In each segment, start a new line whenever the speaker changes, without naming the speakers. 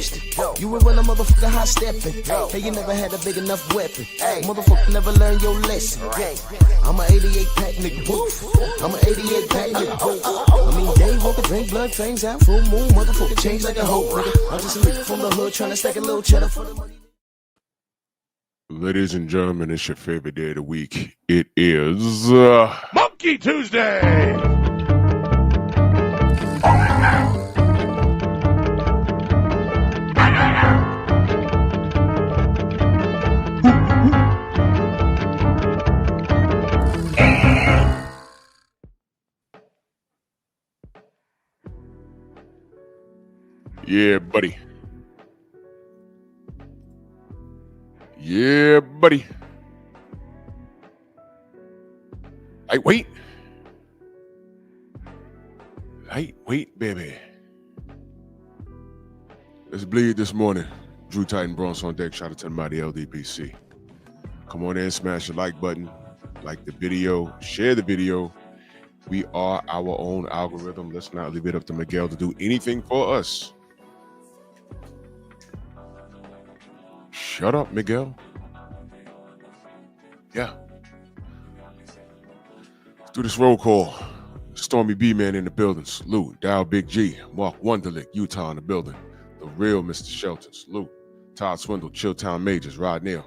question. You were when a motherfucker hot stepping. Hey, you never had a big enough weapon. Motherfucker never learned your lesson. I'm a 88 pack nigga. I'm a 88 pack nigga. I mean, day walker, drink blood, fangs out, full moon, motherfucker change like a hoe, nigga. I'm just a nigga from the hood trying to stack a little cheddar for the money.
Ladies and gentlemen, it's your favorite day of the week. It is Monkey Tuesday. Yeah, buddy. Yeah, buddy. Hey, wait. Hey, wait, baby. Let's bleed this morning. Drew Titan Bronx on deck. Shout out to the mighty LDPC. Come on in, smash the like button. Like the video. Share the video. We are our own algorithm. Let's not leave it up to Miguel to do anything for us. Shut up, Miguel. Yeah. Let's do this roll call. Stormy B-Man in the building. Salute. Dow Big G. Mark Wunderlich, Utah in the building. The real Mr. Shelton. Salute. Todd Swindle, Chilltown Majors. Rod Neal.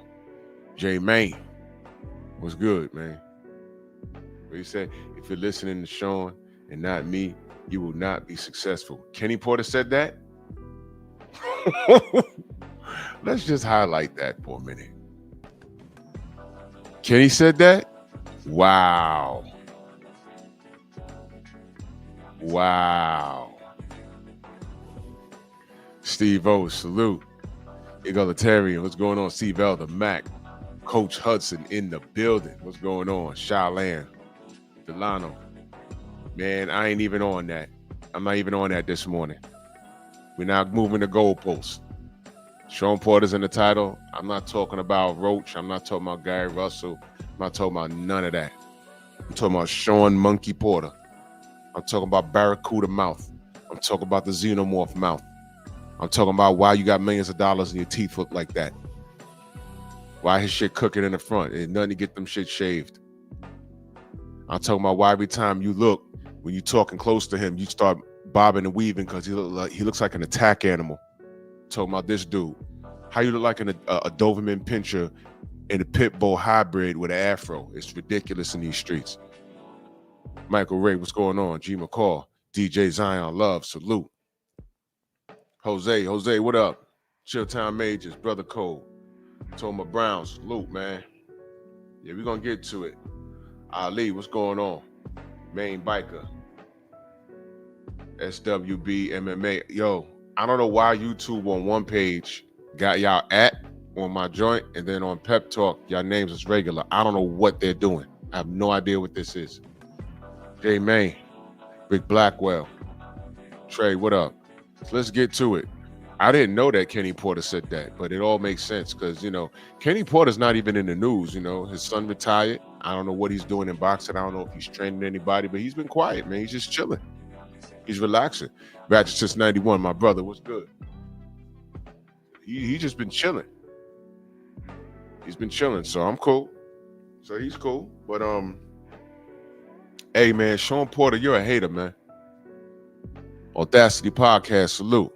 J Main. What's good, man? What you say? If you're listening to Shawn and not me, you will not be successful. Kenny Porter said that? Let's just highlight that for a minute. Kenny said that? Wow. Wow. Steve O, salute. Egalitarian, what's going on? Steve L, the Mac. Coach Hudson in the building. What's going on? Shalan, Delano. Man, I ain't even on that. I'm not even on that this morning. We're not moving the goalposts. Shawn Porter's in the title. I'm not talking about Roach. I'm not talking about Gary Russell. I'm not talking about none of that. I'm talking about Shawn Monkey Porter. I'm talking about Barracuda mouth. I'm talking about the Xenomorph mouth. I'm talking about why you got millions of dollars and your teeth look like that. Why his shit cooking in the front. There's nothing to get them shit shaved. I'm talking about why every time you look, when you're talking close to him, you start bobbing and weaving because he looks like an attack animal. Talking about this dude. How you look like a Doberman Pinscher and a Pit Bull hybrid with an afro. It's ridiculous in these streets. Michael Ray, what's going on? G McCall, DJ Zion, love, salute. Jose, what up? Chilltown Majors, Brother Cole. Toma Brown, salute, man. Yeah, we're going to get to it. Ali, what's going on? Main Biker. SWB MMA. Yo, I don't know why YouTube on one page got y'all on my joint, and then on Pep Talk, y'all names is regular. I don't know what they're doing. I have no idea what this is. J Main, Rick Blackwell, Trey, what up? So let's get to it. I didn't know that Kenny Porter said that, but it all makes sense because, you know, Kenny Porter's not even in the news. You know, his son retired. I don't know what he's doing in boxing. I don't know if he's training anybody, but he's been quiet, man. He's just chilling. He's relaxing. Ratchet since 91, my brother. What's good? He just been chilling. He's been chilling, so I'm cool. So he's cool. But hey man, Shawn Porter, you're a hater, man. Audacity Podcast, salute.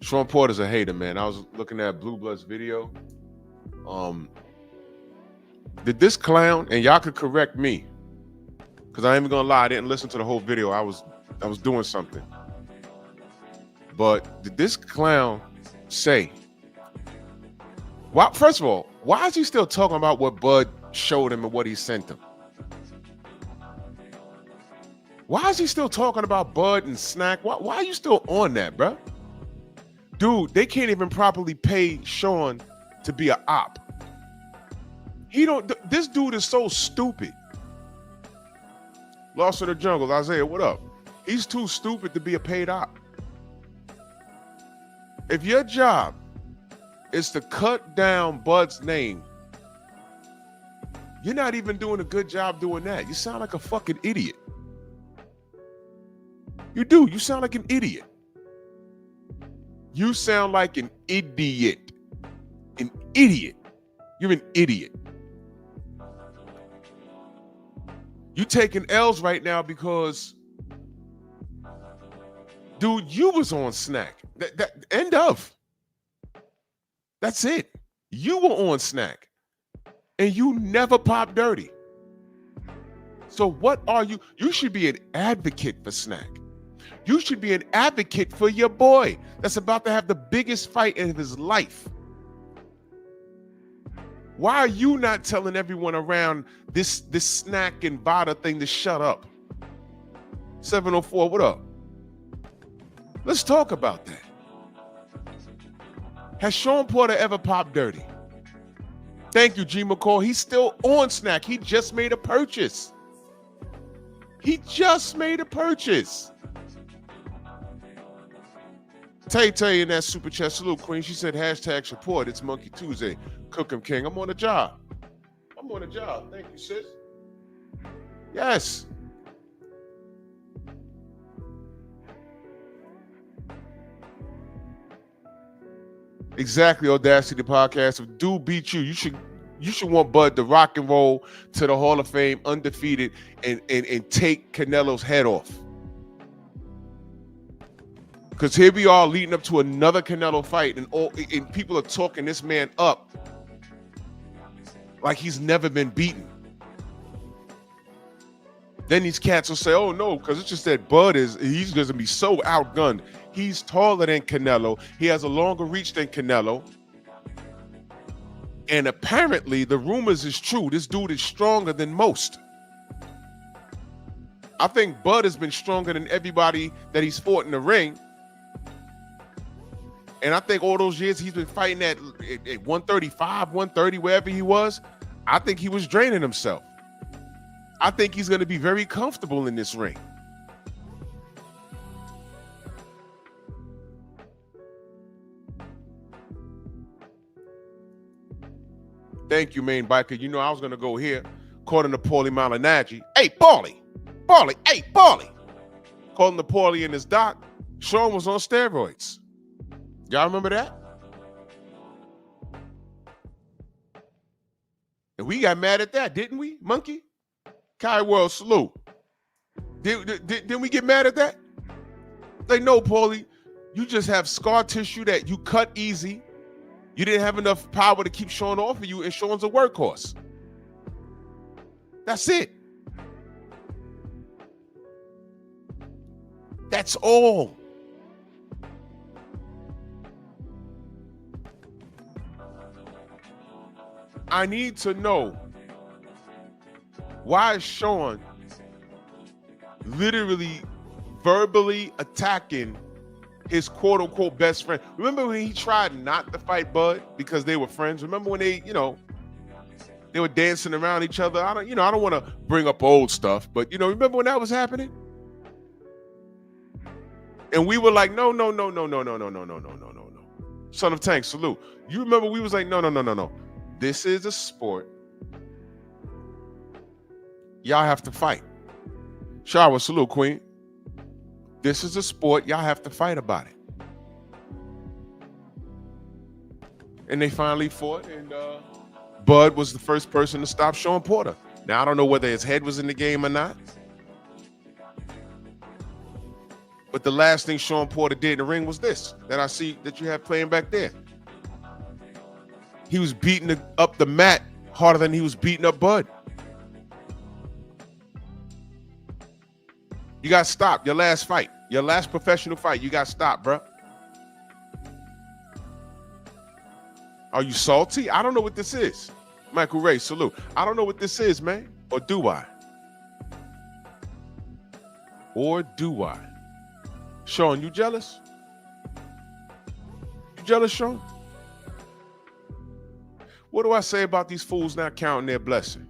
Shawn Porter's a hater, man. I was looking at Blue Blood's video. Did this clown, and y'all could correct me, because I ain't even gonna lie, I didn't listen to the whole video. I was doing something. But did this clown say, why, first of all, why is he still talking about what Bud showed him and what he sent him? Why is he still talking about Bud and Snack? Why are you still on that, bro? Dude, they can't even properly pay Shawn to be an op. This dude is so stupid. Lost in the Jungle, Isaiah, what up? He's too stupid to be a paid op. If your job is to cut down Bud's name, you're not even doing a good job doing that. You sound like a fucking idiot. You do. You sound like an idiot. You sound like an idiot. An idiot. You're an idiot. You taking L's right now because, dude, you was on snack. That end of. That's it. You were on snack. And you never popped dirty. So what are you? You should be an advocate for snack. You should be an advocate for your boy that's about to have the biggest fight in his life. Why are you not telling everyone around this snack and Vada thing to shut up? 704, what up? Let's talk about that. Has Shawn Porter ever popped dirty? Thank you, G. McCall. He's still on snack. He just made a purchase. He just made a purchase. Tay in that super chat, salute queen. She said hashtag support. It's Monkey Tuesday. Cook 'em King. I'm on the job. I'm on the job. Thank you, sis. Yes. Exactly, Audacity the podcast. If dude beat you, you should want Bud to rock and roll to the Hall of Fame undefeated and take Canelo's head off. Because here we are leading up to another Canelo fight, and people are talking this man up like he's never been beaten. Then these cats will say, oh no, because it's just that he's going to be so outgunned. He's taller than Canelo. He has a longer reach than Canelo. And apparently the rumors is true. This dude is stronger than most. I think Bud has been stronger than everybody that he's fought in the ring. And I think all those years he's been fighting at 135, 130, wherever he was, I think he was draining himself. I think he's going to be very comfortable in this ring. Thank you, main biker. You know I was going to go here. According to Paulie Malignaggi. Hey, Paulie. Hey, Paulie. Calling the Paulie in his doc. Shawn was on steroids. Y'all remember that? And we got mad at that, didn't we, Monkey? Kai World, salute. Didn't we get mad at that? Like, no, Paulie. You just have scar tissue that you cut easy. You didn't have enough power to keep Shawn off of you, and Shawn's a workhorse. That's it. That's all. I need to know, why is Shawn literally verbally attacking his quote-unquote best friend? Remember when he tried not to fight Bud because they were friends? Remember when they were dancing around each other? I don't want to bring up old stuff, but remember when that was happening? And we were like, no. Son of Tank, salute. You remember we was like, no. This is a sport. Y'all have to fight. Shower, salute, queen. This is a sport. Y'all have to fight about it. And they finally fought, and Bud was the first person to stop Shawn Porter. Now, I don't know whether his head was in the game or not. But the last thing Shawn Porter did in the ring was this, that I see that you have playing back there. He was beating up the mat harder than he was beating up Bud. You got stopped. Your last fight. Your last professional fight. You got stopped, bro. Are you salty? I don't know what this is. Michael Ray, salute. I don't know what this is, man. Or do I? Shawn, you jealous? You jealous, Shawn? What do I say about these fools not counting their blessing?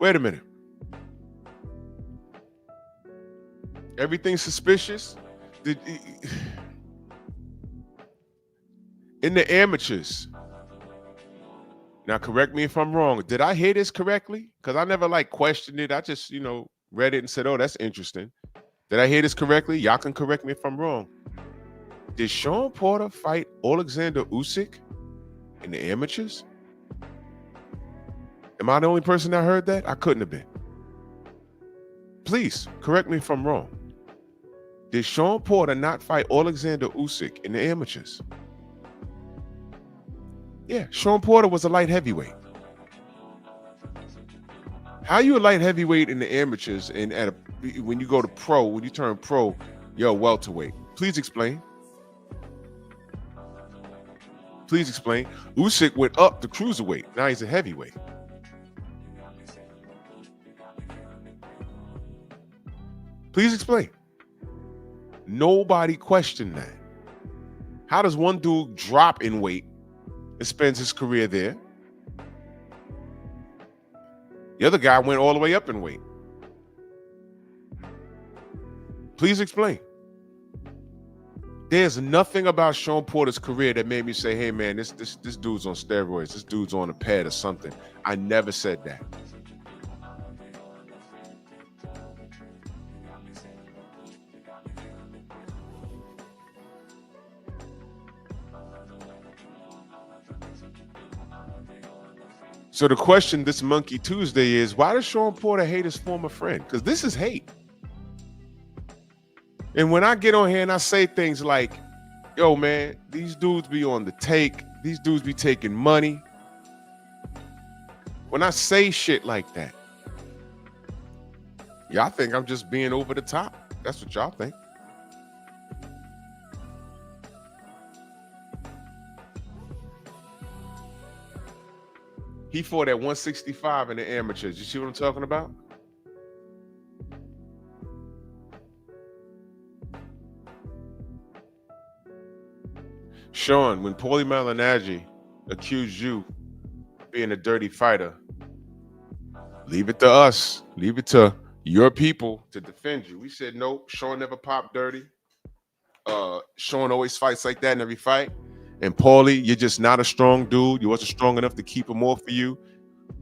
Wait a minute. Everything's suspicious. In the amateurs. Now, correct me if I'm wrong. Did I hear this correctly? Because I never questioned it. I just, read it and said, oh, that's interesting. Did I hear this correctly? Y'all can correct me if I'm wrong. Did Shawn Porter fight Alexander Usyk in the amateurs? Am I the only person that heard that? I couldn't have been. Please correct me if I'm wrong. Did Shawn Porter not fight Alexander Usyk in the amateurs? Yeah, Shawn Porter was a light heavyweight. How you a light heavyweight in the amateurs and when you go to pro, when you turn pro, you're a welterweight? Please explain. Please explain. Usyk went up to cruiserweight. Now he's a heavyweight. Please explain. Nobody questioned that. How does one dude drop in weight and spends his career there? The other guy went all the way up in weight. Please explain. There's nothing about Shawn Porter's career that made me say, hey man, this dude's on steroids. This dude's on a pad or something. I never said that. So the question this Monkey Tuesday is, why does Shawn Porter hate his former friend? Because this is hate. And when I get on here and I say things like, yo, man, these dudes be on the take. These dudes be taking money. When I say shit like that, y'all think I'm just being over the top. That's what y'all think. He fought at 165 in the amateurs. You see what I'm talking about? Sean, when Paulie Malignaggi accused you of being a dirty fighter, leave it to us. Leave it to your people to defend you. We said, nope, Sean never popped dirty. Sean always fights like that in every fight. And Paulie, you're just not a strong dude. You wasn't strong enough to keep him off of you.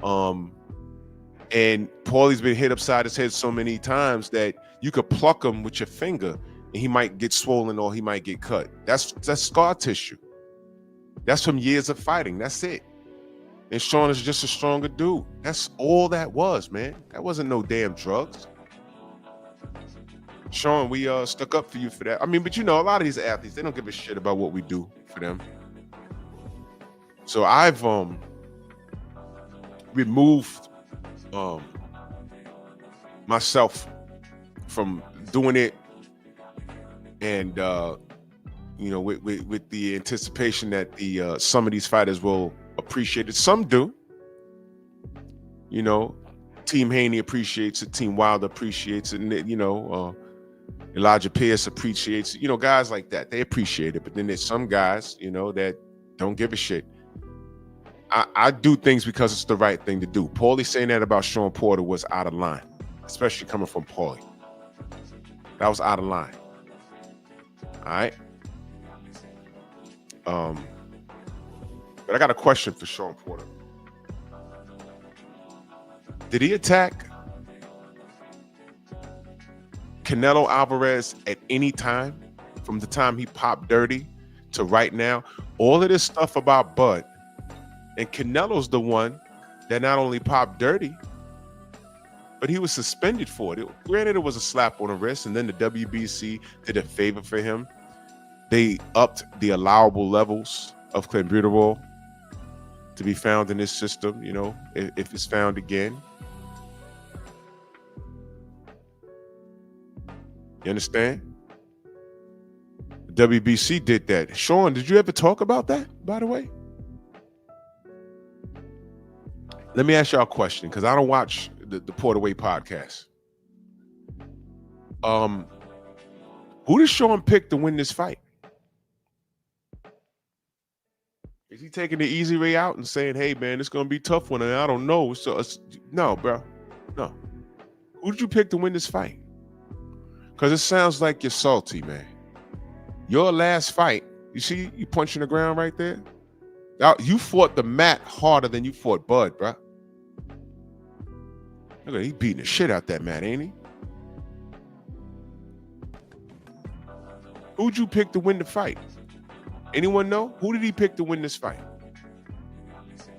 And Paulie's been hit upside his head so many times that you could pluck him with your finger and he might get swollen or he might get cut. That's scar tissue. That's from years of fighting. That's it. And Sean is just a stronger dude. That's all that was, man. That wasn't no damn drugs. Sean, we stuck up for you for that. I mean, but you know, a lot of these athletes, they don't give a shit about what we do for them. So I've removed myself from doing it, and you know, with the anticipation that the some of these fighters will appreciate it. Some do. You know, Team Haney appreciates it. Team Wilder appreciates it. And, you know, Elijah Pierce appreciates it. You know, guys like that, they appreciate it. But then there's some guys, you know, that don't give a shit. I do things because it's the right thing to do. Paulie saying that about Shawn Porter was out of line, especially coming from Paulie. That was out of line. All right. But I got a question for Shawn Porter. Did he attack Canelo Alvarez at any time from the time he popped dirty to right now? All of this stuff about Bud, and Canelo's the one that not only popped dirty, but he was suspended for it. Granted, it was a slap on the wrist, and then the WBC did a favor for him. They upped the allowable levels of clenbuterol to be found in this system, you know, if it's found again. You understand? The WBC did that. Sean, did you ever talk about that, by the way? Let me ask y'all a question, because I don't watch the Porter Way podcast. Who does Sean pick to win this fight? Is he taking the easy way out and saying, hey, man, it's going to be a tough one, and I don't know. So, no, bro. No. Who did you pick to win this fight? Because it sounds like you're salty, man. Your last fight, you see you punching the ground right there? Now, you fought the mat harder than you fought Bud, bro. Look at, he beating the shit out that mat, ain't he? Who'd you pick to win the fight? Anyone know? Who did he pick to win this fight?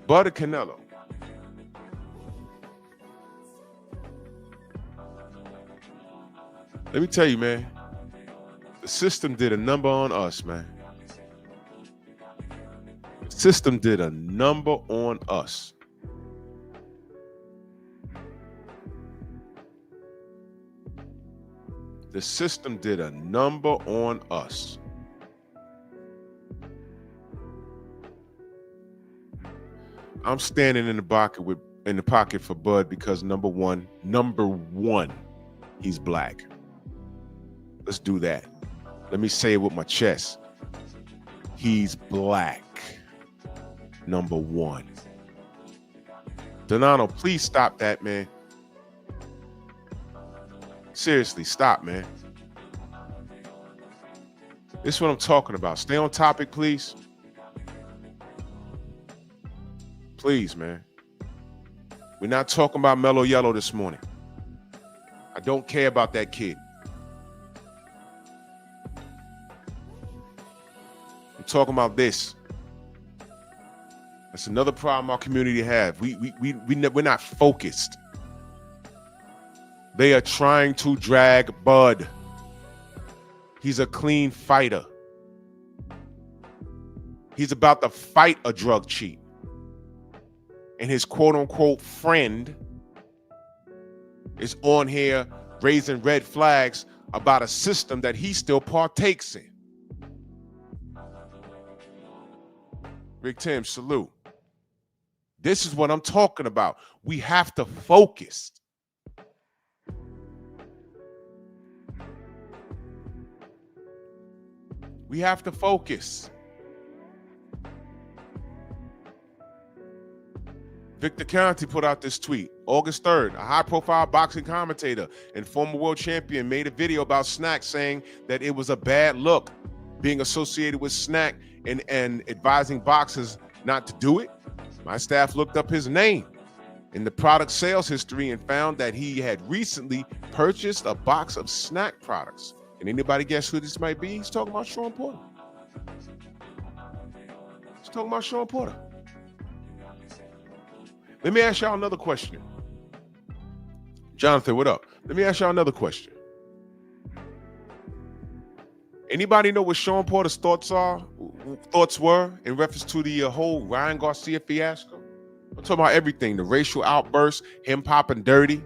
Bud or Canelo? Let me tell you, man. The system did a number on us, man. The system did a number on us. The system did a number on us. I'm standing in the pocket for Bud because number one, he's black. Let's do that. Let me say it with my chest. He's black. Number one. Donano, please stop that, man. Seriously, stop, man. This is what I'm talking about. Stay on topic, please. Please, man. We're not talking about Mellow Yellow this morning. I don't care about that kid. I'm talking about this. That's another problem our community have. We're not focused. They are trying to drag Bud. He's a clean fighter. He's about to fight a drug cheat. And his quote-unquote friend is on here raising red flags about a system that he still partakes in. Rick Tim, salute. This is what I'm talking about. We have to focus. We have to focus. Victor County put out this tweet. August 3rd, a high-profile boxing commentator and former world champion made a video about Snack saying that it was a bad look being associated with Snack and advising boxers not to do it. My staff looked up his name in the product sales history and found that he had recently purchased a box of Snack products. Can anybody guess who this might be? He's talking about Shawn Porter. He's talking about Shawn Porter. Let me ask y'all another question. Jonathan, what up? Let me ask y'all another question. Anybody know what Shawn Porter's thoughts were in reference to the whole Ryan Garcia fiasco? I'm talking about everything, the racial outbursts, him popping dirty.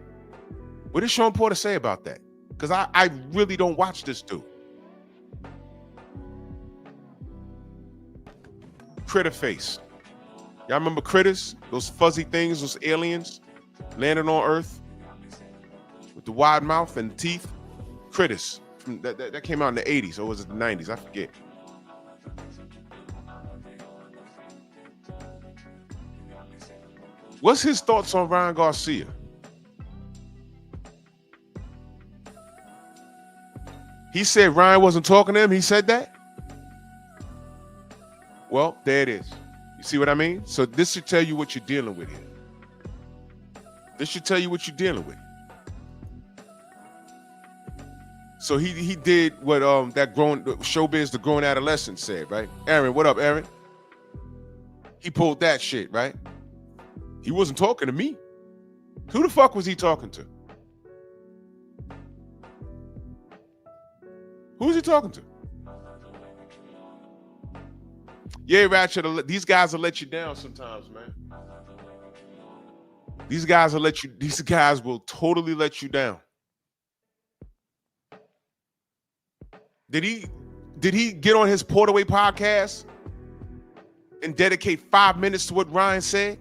What did Shawn Porter say about that? Because I really don't watch this dude. Critter face. Y'all remember critters? Those fuzzy things, those aliens landing on Earth with the wide mouth and the teeth? Critters. That came out in the 80s, or was it the 90s? I forget. What's his thoughts on Ryan Garcia? He said Ryan wasn't talking to him. He said that? Well, there it is. You see what I mean? So this should tell you what you're dealing with here. This should tell you what you're dealing with. So he did what that showbiz, the grown adolescent said, right? Aaron, what up, Aaron? He pulled that shit, right? He wasn't talking to me. Who the fuck was he talking to? Who was he talking to? Yeah, Ratchet, these guys will let you down sometimes, man. These guys will totally let you down. Did he get on his Portaway podcast and dedicate 5 minutes to what Ryan said?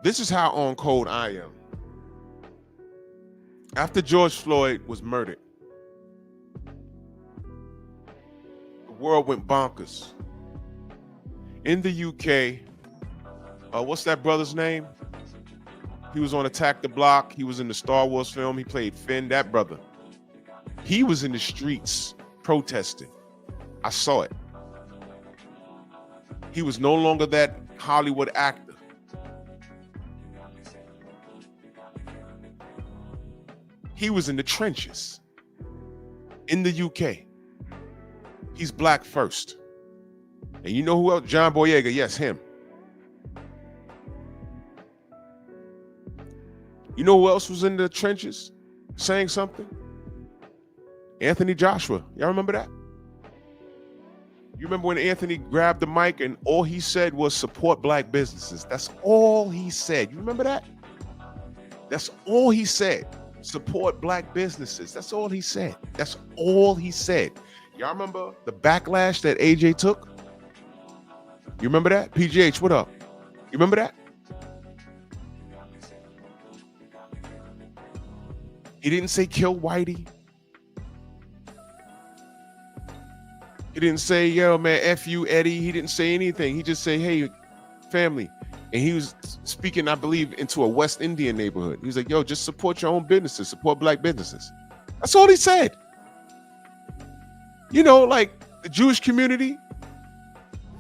This is how on code I am. After George Floyd was murdered, the world went bonkers. In the UK, what's that brother's name? He was on Attack the Block. He was in the Star Wars film. He played Finn, that brother. He was in the streets protesting. I saw it. He was no longer that Hollywood actor. He was in the trenches. in the UK. He's black first. And you know who else? John Boyega. Yes, him. You know who else was in the trenches saying something? Anthony Joshua. Y'all remember that? You remember when Anthony grabbed the mic and all he said was support black businesses? That's all he said. You remember that? That's all he said. Support black businesses. That's all he said. That's all he said. Y'all remember the backlash that AJ took? You remember that? PGH, what up? You remember that? He didn't say kill Whitey. He didn't say, yo, man, F you, Eddie. He didn't say anything. He just said, hey, family. And he was speaking, I believe, into a West Indian neighborhood. He was like, yo, just support your own businesses, support black businesses. That's all he said. You know, like the Jewish community,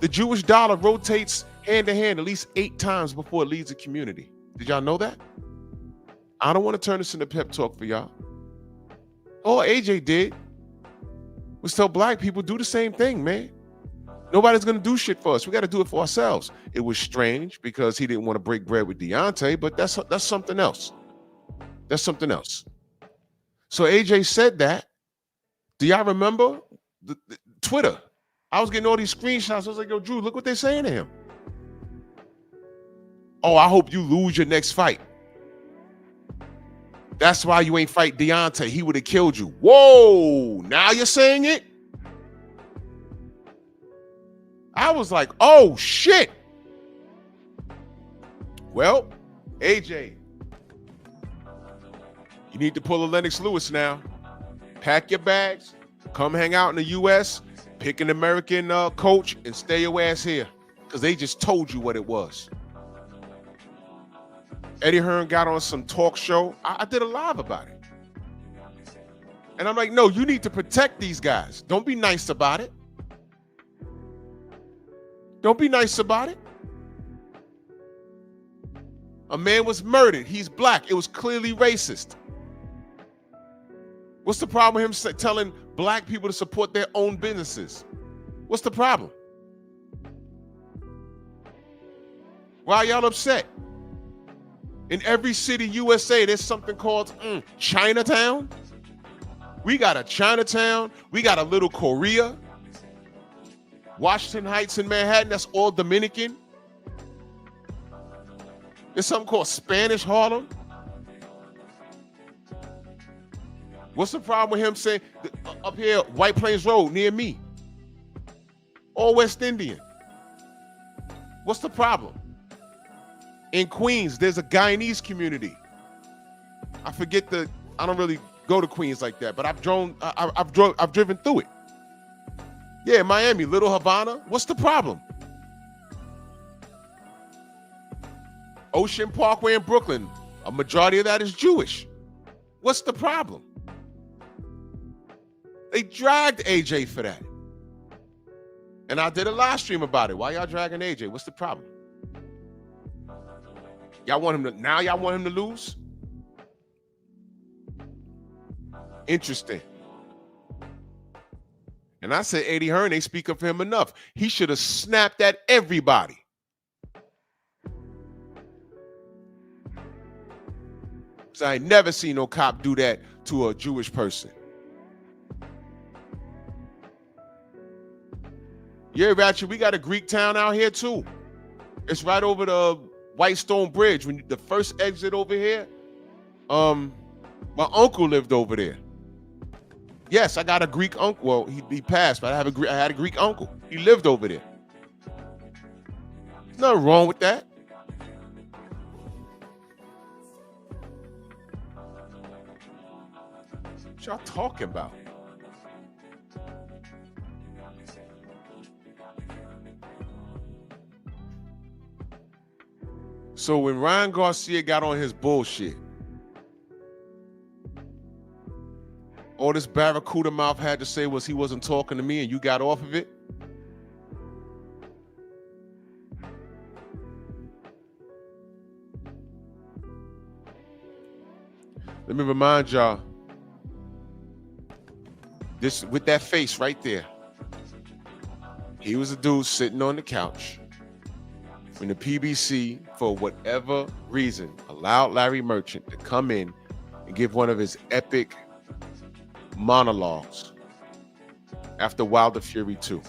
the Jewish dollar rotates hand to hand at least 8 times before it leaves a community. Did y'all know that? I don't want to turn this into pep talk for y'all. All AJ did was tell black people, do the same thing, man. Nobody's going to do shit for us. We got to do it for ourselves. It was strange because he didn't want to break bread with Deontay, but that's something else. That's something else. So AJ said that. Do y'all remember the Twitter? I was getting all these screenshots. I was like, yo, Drew, look what they're saying to him. Oh, I hope you lose your next fight. That's why you ain't fight Deontay. He would have killed you. Whoa, now you're saying it? I was like, oh, shit. Well, AJ, you need to pull a Lennox Lewis now. Pack your bags, come hang out in the U.S., pick an American coach, and stay your ass here because they just told you what it was. Eddie Hearn got on some talk show. I did a live about it. And I'm like, no, you need to protect these guys. Don't be nice about it. Don't be nice about it. A man was murdered. He's black. It was clearly racist. What's the problem with him telling black people to support their own businesses? What's the problem? Why are y'all upset? In every city USA, there's something called Chinatown. We got a Chinatown. We got a little Korea. Washington Heights in Manhattan, that's all Dominican. There's something called Spanish Harlem. What's the problem with him saying, up here, White Plains Road, near me? All West Indian. What's the problem? In Queens, there's a Guyanese community. I don't really go to Queens like that, but I've driven through it. Yeah, Miami, Little Havana. What's the problem? Ocean Parkway in Brooklyn, a majority of that is Jewish. What's the problem? They dragged AJ for that. And I did a live stream about it. Why y'all dragging AJ? What's the problem? Y'all want him to lose? Interesting. And I said, Eddie Hearn ain't speak up for him enough. He should have snapped at everybody. So I ain't never seen no cop do that to a Jewish person. Yeah, Ratchet, we got a Greek town out here too. It's right over the Whitestone Bridge. When the first exit over here, my uncle lived over there. Yes, I got a Greek uncle. Well, he passed, but I had a Greek uncle. He lived over there. There's nothing wrong with that. What y'all talking about? So when Ryan Garcia got on his bullshit, all this Barracuda mouth had to say was he wasn't talking to me and you got off of it? Let me remind y'all, This with that face right there. He was a dude sitting on the couch when the PBC, for whatever reason, allowed Larry Merchant to come in and give one of his epic monologues after Wilder Fury 2.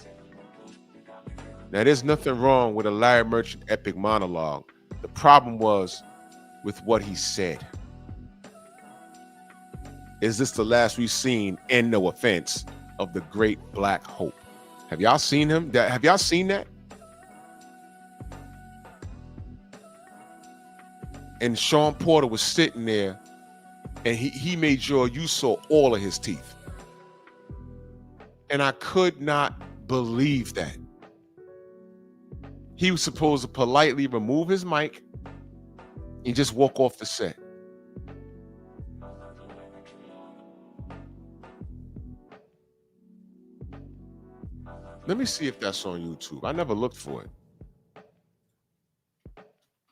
Now, there's nothing wrong with a Larry Merchant epic monologue. The problem was with what he said. Is this the last we've seen, and no offense, of the great Black Hope? Have y'all seen him? Have y'all seen that? And Shawn Porter was sitting there, and he made sure you saw all of his teeth. And I could not believe that. He was supposed to politely remove his mic and just walk off the set. Let me see if that's on YouTube. I never looked for it.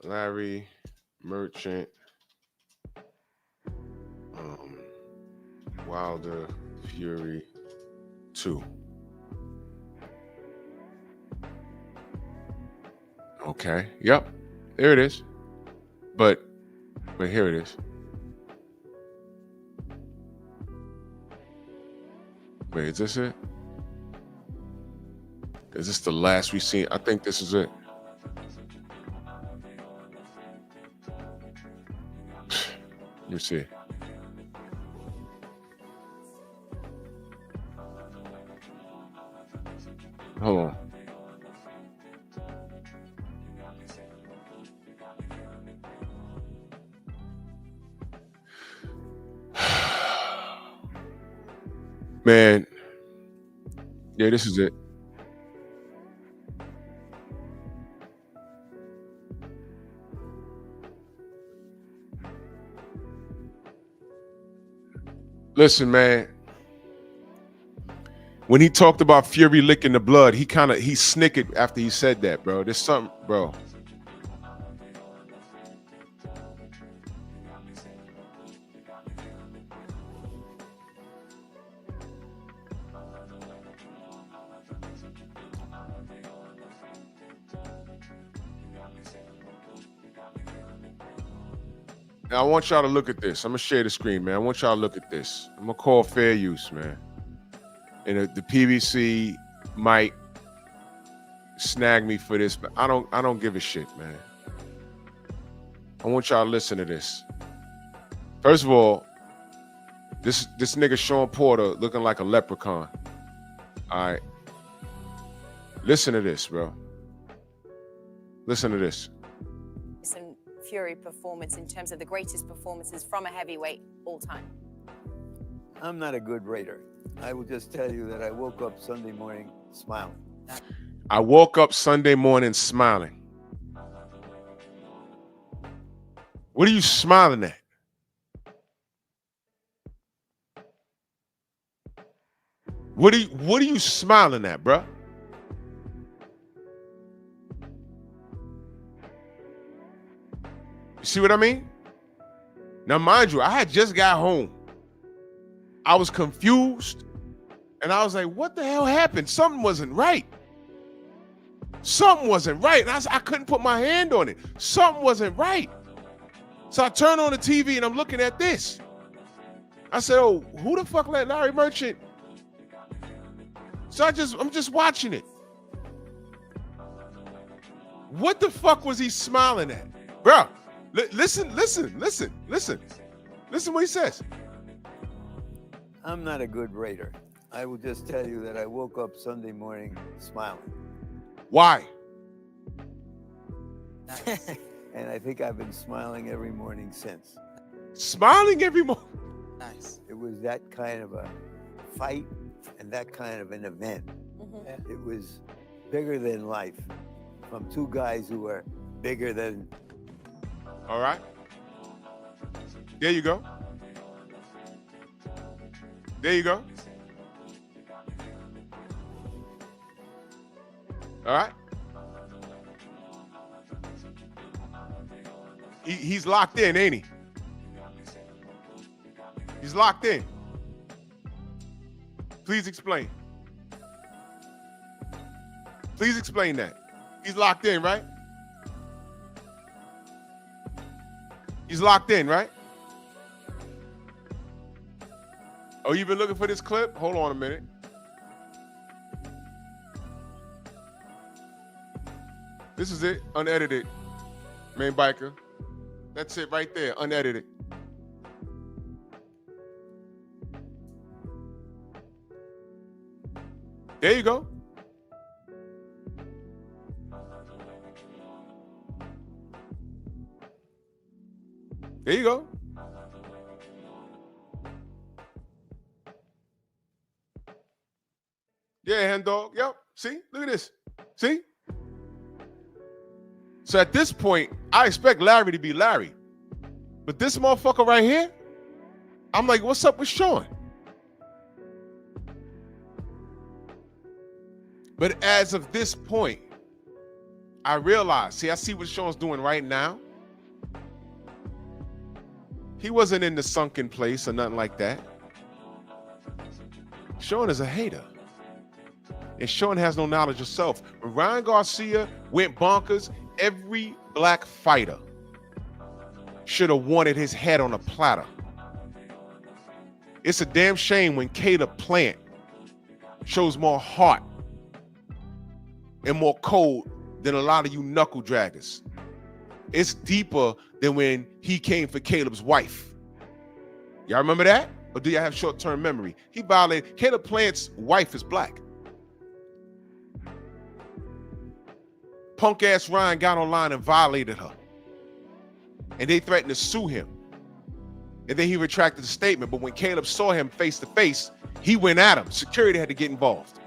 Larry Merchant, Wilder Fury 2. Okay. Yep. There it is. But here it is. Wait, is this it? Is this the last we've seen? I think this is it. Let me see. Hold on. Man. Yeah, this is it. Listen, man. When he talked about Fury licking the blood, he snickered after he said that, bro. There's something, bro. Now, I want y'all to look at this. I'm going to share the screen, man. I want y'all to look at this. I'm going to call fair use, man. And the PBC might snag me for this, but I don't give a shit, man. I want y'all to listen to this. First of all, this nigga Shawn Porter looking like a leprechaun. All right. Listen to this, bro. Listen to this.
Fury performance in terms of the greatest performances from a heavyweight all time?
I'm not a good rater. I will just tell you that I woke up Sunday morning smiling.
I woke up Sunday morning smiling. What are you smiling at? What are you smiling at, bro? You see what I mean? Now, mind you, I had just got home. I was confused, and I was like, what the hell happened? Something wasn't right. Something wasn't right. And I couldn't put my hand on it. Something wasn't right. So I turned on the TV, and I'm looking at this. I said, oh, who the fuck let Larry Merchant? So I'm just watching it. What the fuck was he smiling at? Bro, listen what he says.
I'm not a good rater. I will just tell you that I woke up Sunday morning smiling.
Why?
And I think I've been smiling every morning since.
Smiling every morning?
Nice. It was that kind of a fight and that kind of an event. Mm-hmm. It was bigger than life from two guys who were bigger than.
All right. There you go. There you go. All right. He's locked in, ain't he? He's locked in. Please explain. Please explain that. He's locked in, right? He's locked in, right? Oh, you've been looking for this clip? Hold on a minute. This is it, unedited. Main biker. That's it right there, unedited. There you go. There you go. Yeah, hand dog. Yep. See? Look at this. See? So at this point, I expect Larry to be Larry. But this motherfucker right here, I'm like, what's up with Shawn? But as of this point, I realize, I see what Shawn's doing right now. He wasn't in the sunken place or nothing like that. Shawn is a hater. And Shawn has no knowledge of self. When Ryan Garcia went bonkers, every black fighter should have wanted his head on a platter. It's a damn shame when Caleb Plant shows more heart and more cold than a lot of you knuckle draggers. It's deeper than when he came for Caleb's wife. Y'all remember that? Or do y'all have short-term memory? He violated, Caleb Plant's wife is black. Punk-ass Ryan got online and violated her. And they threatened to sue him. And then he retracted the statement. But when Caleb saw him face to face, he went at him. Security had to get involved.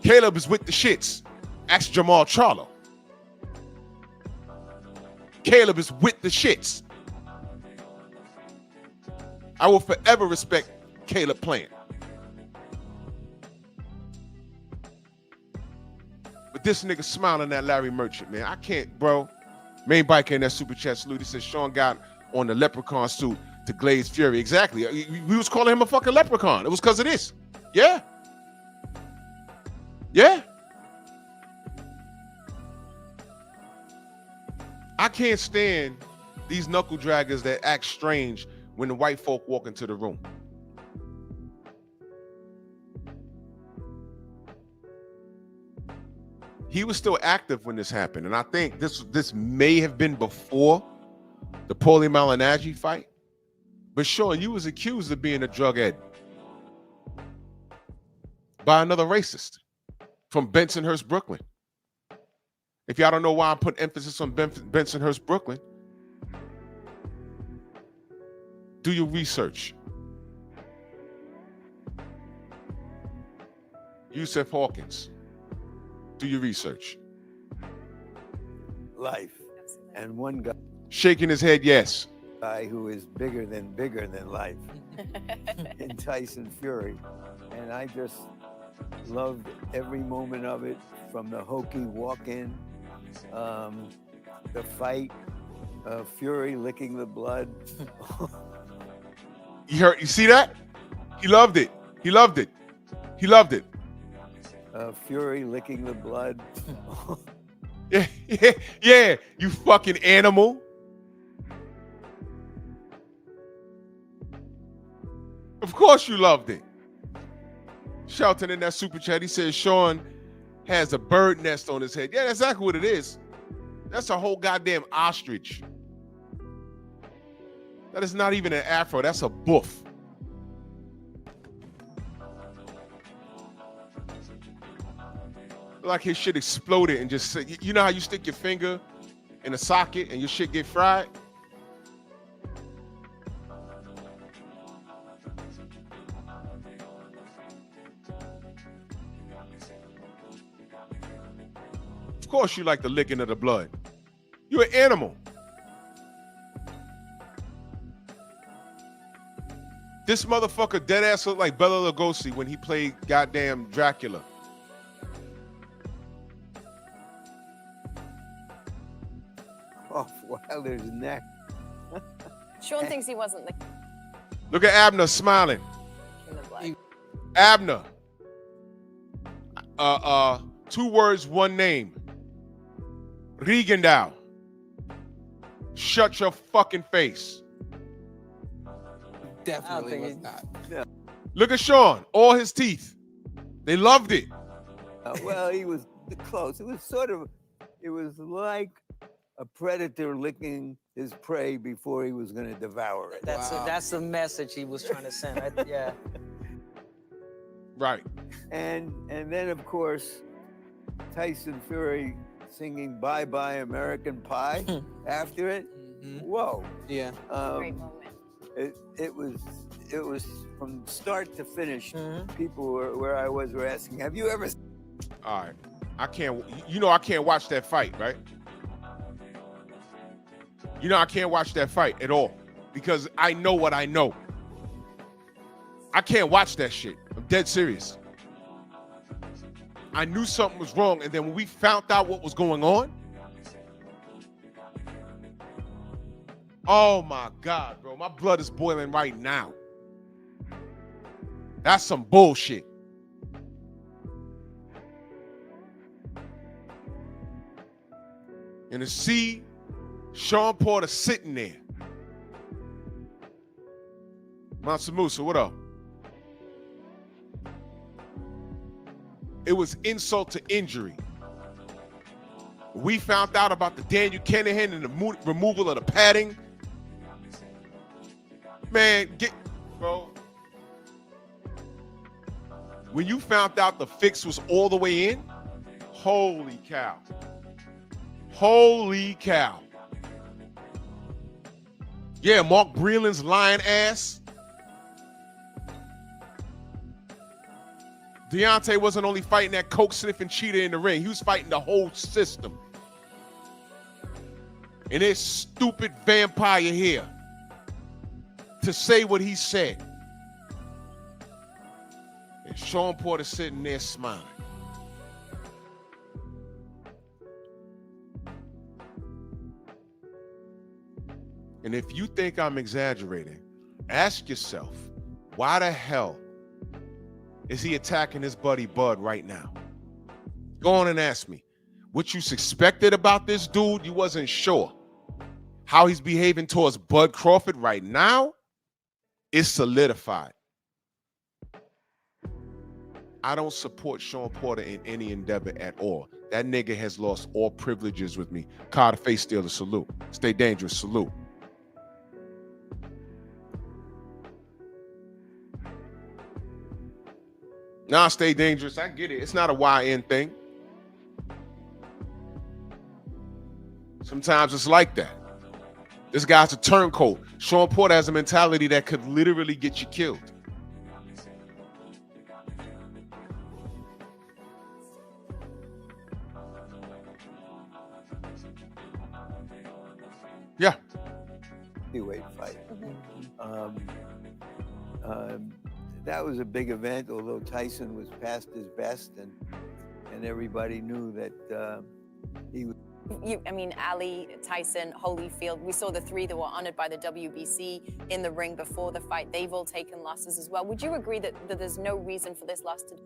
Caleb is with the shits. Ask Jamal Charlo. Caleb is with the shits. I will forever respect Caleb Plant. But this nigga smiling at Larry Merchant, man. I can't, bro. Main biker in that super chat salute. He says Shawn got on the leprechaun suit to glaze Fury. Exactly. We was calling him a fucking leprechaun. It was because of this. Yeah. Yeah. I can't stand these knuckle draggers that act strange when the white folk walk into the room. He was still active when this happened, and I think this may have been before the Paulie Malignaggi fight. But Shawn, you was accused of being a drug addict by another racist from Bensonhurst, Brooklyn. If y'all don't know why I put emphasis on Bensonhurst, Brooklyn, do your research. Yusef Hawkins, do your research.
Life. And one guy
Shaking his head, yes.
who is bigger than life in Tyson Fury. And I just loved every moment of it, from the hokey walk-in, the fight, Fury licking the blood.
You see that? He loved it. He loved it. He loved it.
Fury licking the blood.
Yeah, you fucking animal. Of course you loved it. Shelton in that super chat, he says Shawn has a bird nest on his head. Yeah, that's exactly what it is. That's a whole goddamn ostrich. That is not even an afro. That's a boof. Like his shit exploded and just, you know how you stick your finger in a socket and your shit get fried? Of course you like the licking of the blood. You're an animal. This motherfucker dead ass looked like Bela Lugosi when he played goddamn Dracula.
Off Wilder's neck.
Shawn thinks he wasn't the...
Look at Abner smiling. Abner. 2 words, 1 name. Riegendow. Shut your fucking face.
Definitely was not.
Look at Shawn, all his teeth. They loved it.
Well, he was close. It was like a predator licking his prey before he was going to devour it.
That's the message he was trying to send. Yeah.
Right.
And then, of course, Tyson Fury singing "Bye Bye American Pie" after it. Whoa.
Yeah.
Great moment.
It was from start to finish. People where I was were asking, "Have you ever?"
All right. I can't watch that fight, right? I can't watch that fight at all because I know what I know. I can't watch that shit. I'm dead serious. I knew something was wrong, and then when we found out what was going on, oh my God, bro, my blood is boiling right now. That's some bullshit. And to see Shawn Porter sitting there. Mansa Musa, what up? It was insult to injury. We found out about the Daniel Kennedy and the removal of the padding. Man, bro. When you found out the fix was all the way in, holy cow. Holy cow. Yeah, Mark Breland's lying ass. Deontay wasn't only fighting that coke sniffing cheater in the ring. He was fighting the whole system. And this stupid vampire here to say what he said. And Shawn Porter sitting there smiling. And if you think I'm exaggerating, ask yourself, why the hell is he attacking his buddy Bud right now? Go on and ask me. What you suspected about this dude, you wasn't sure. How he's behaving towards Bud Crawford right now is solidified. I don't support Shawn Porter in any endeavor at all. That nigga has lost all privileges with me. Carter face stealer, salute. Stay dangerous, salute. Nah, stay dangerous. I get it. It's not a YN thing. Sometimes it's like that. This guy's a turncoat. Shawn Porter has a mentality that could literally get you killed. Yeah.
Heavyweight fight. That was a big event, although Tyson was past his best, and everybody knew that he was.
Ali, Tyson, Holyfield, we saw the 3 that were honored by the WBC in the ring before the fight. They've all taken losses as well. Would you agree that there's no reason for this loss to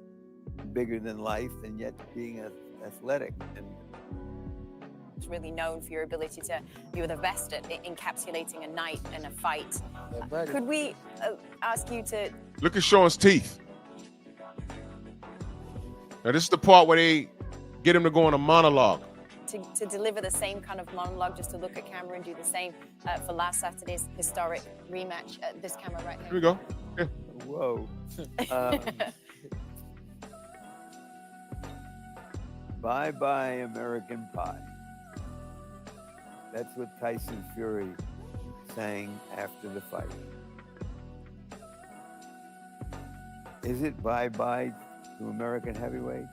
bigger than life and yet being athletic? And
it's really known for your ability to be the best at encapsulating a night and a fight. Could we ask you to
look at Shawn's teeth? Now this is the part where they get him to go on a monologue.
To deliver the same kind of monologue, just to look at camera and do the same for last Saturday's historic rematch at this camera right now.
Here we go. Yeah.
Whoa. Bye bye American Pie. That's what Tyson Fury sang after the fight. Is it bye bye to American heavyweights?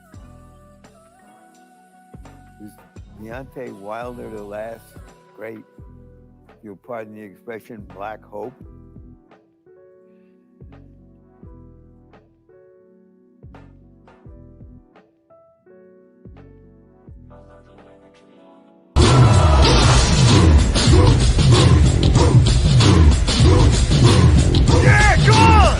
Is Deontay Wilder the last great, if you'll pardon the expression, black hope?
Yeah, come on!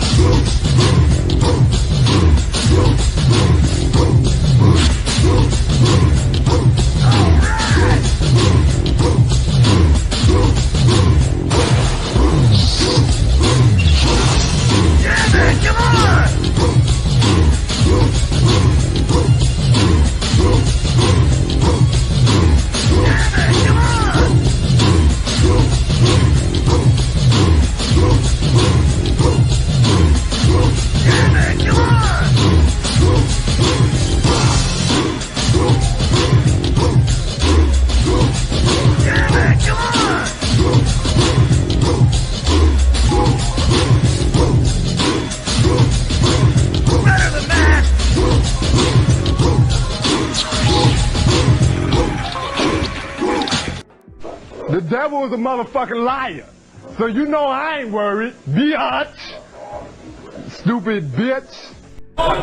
devil is a motherfucking liar. So you know I ain't worried. Biatch. Stupid bitch.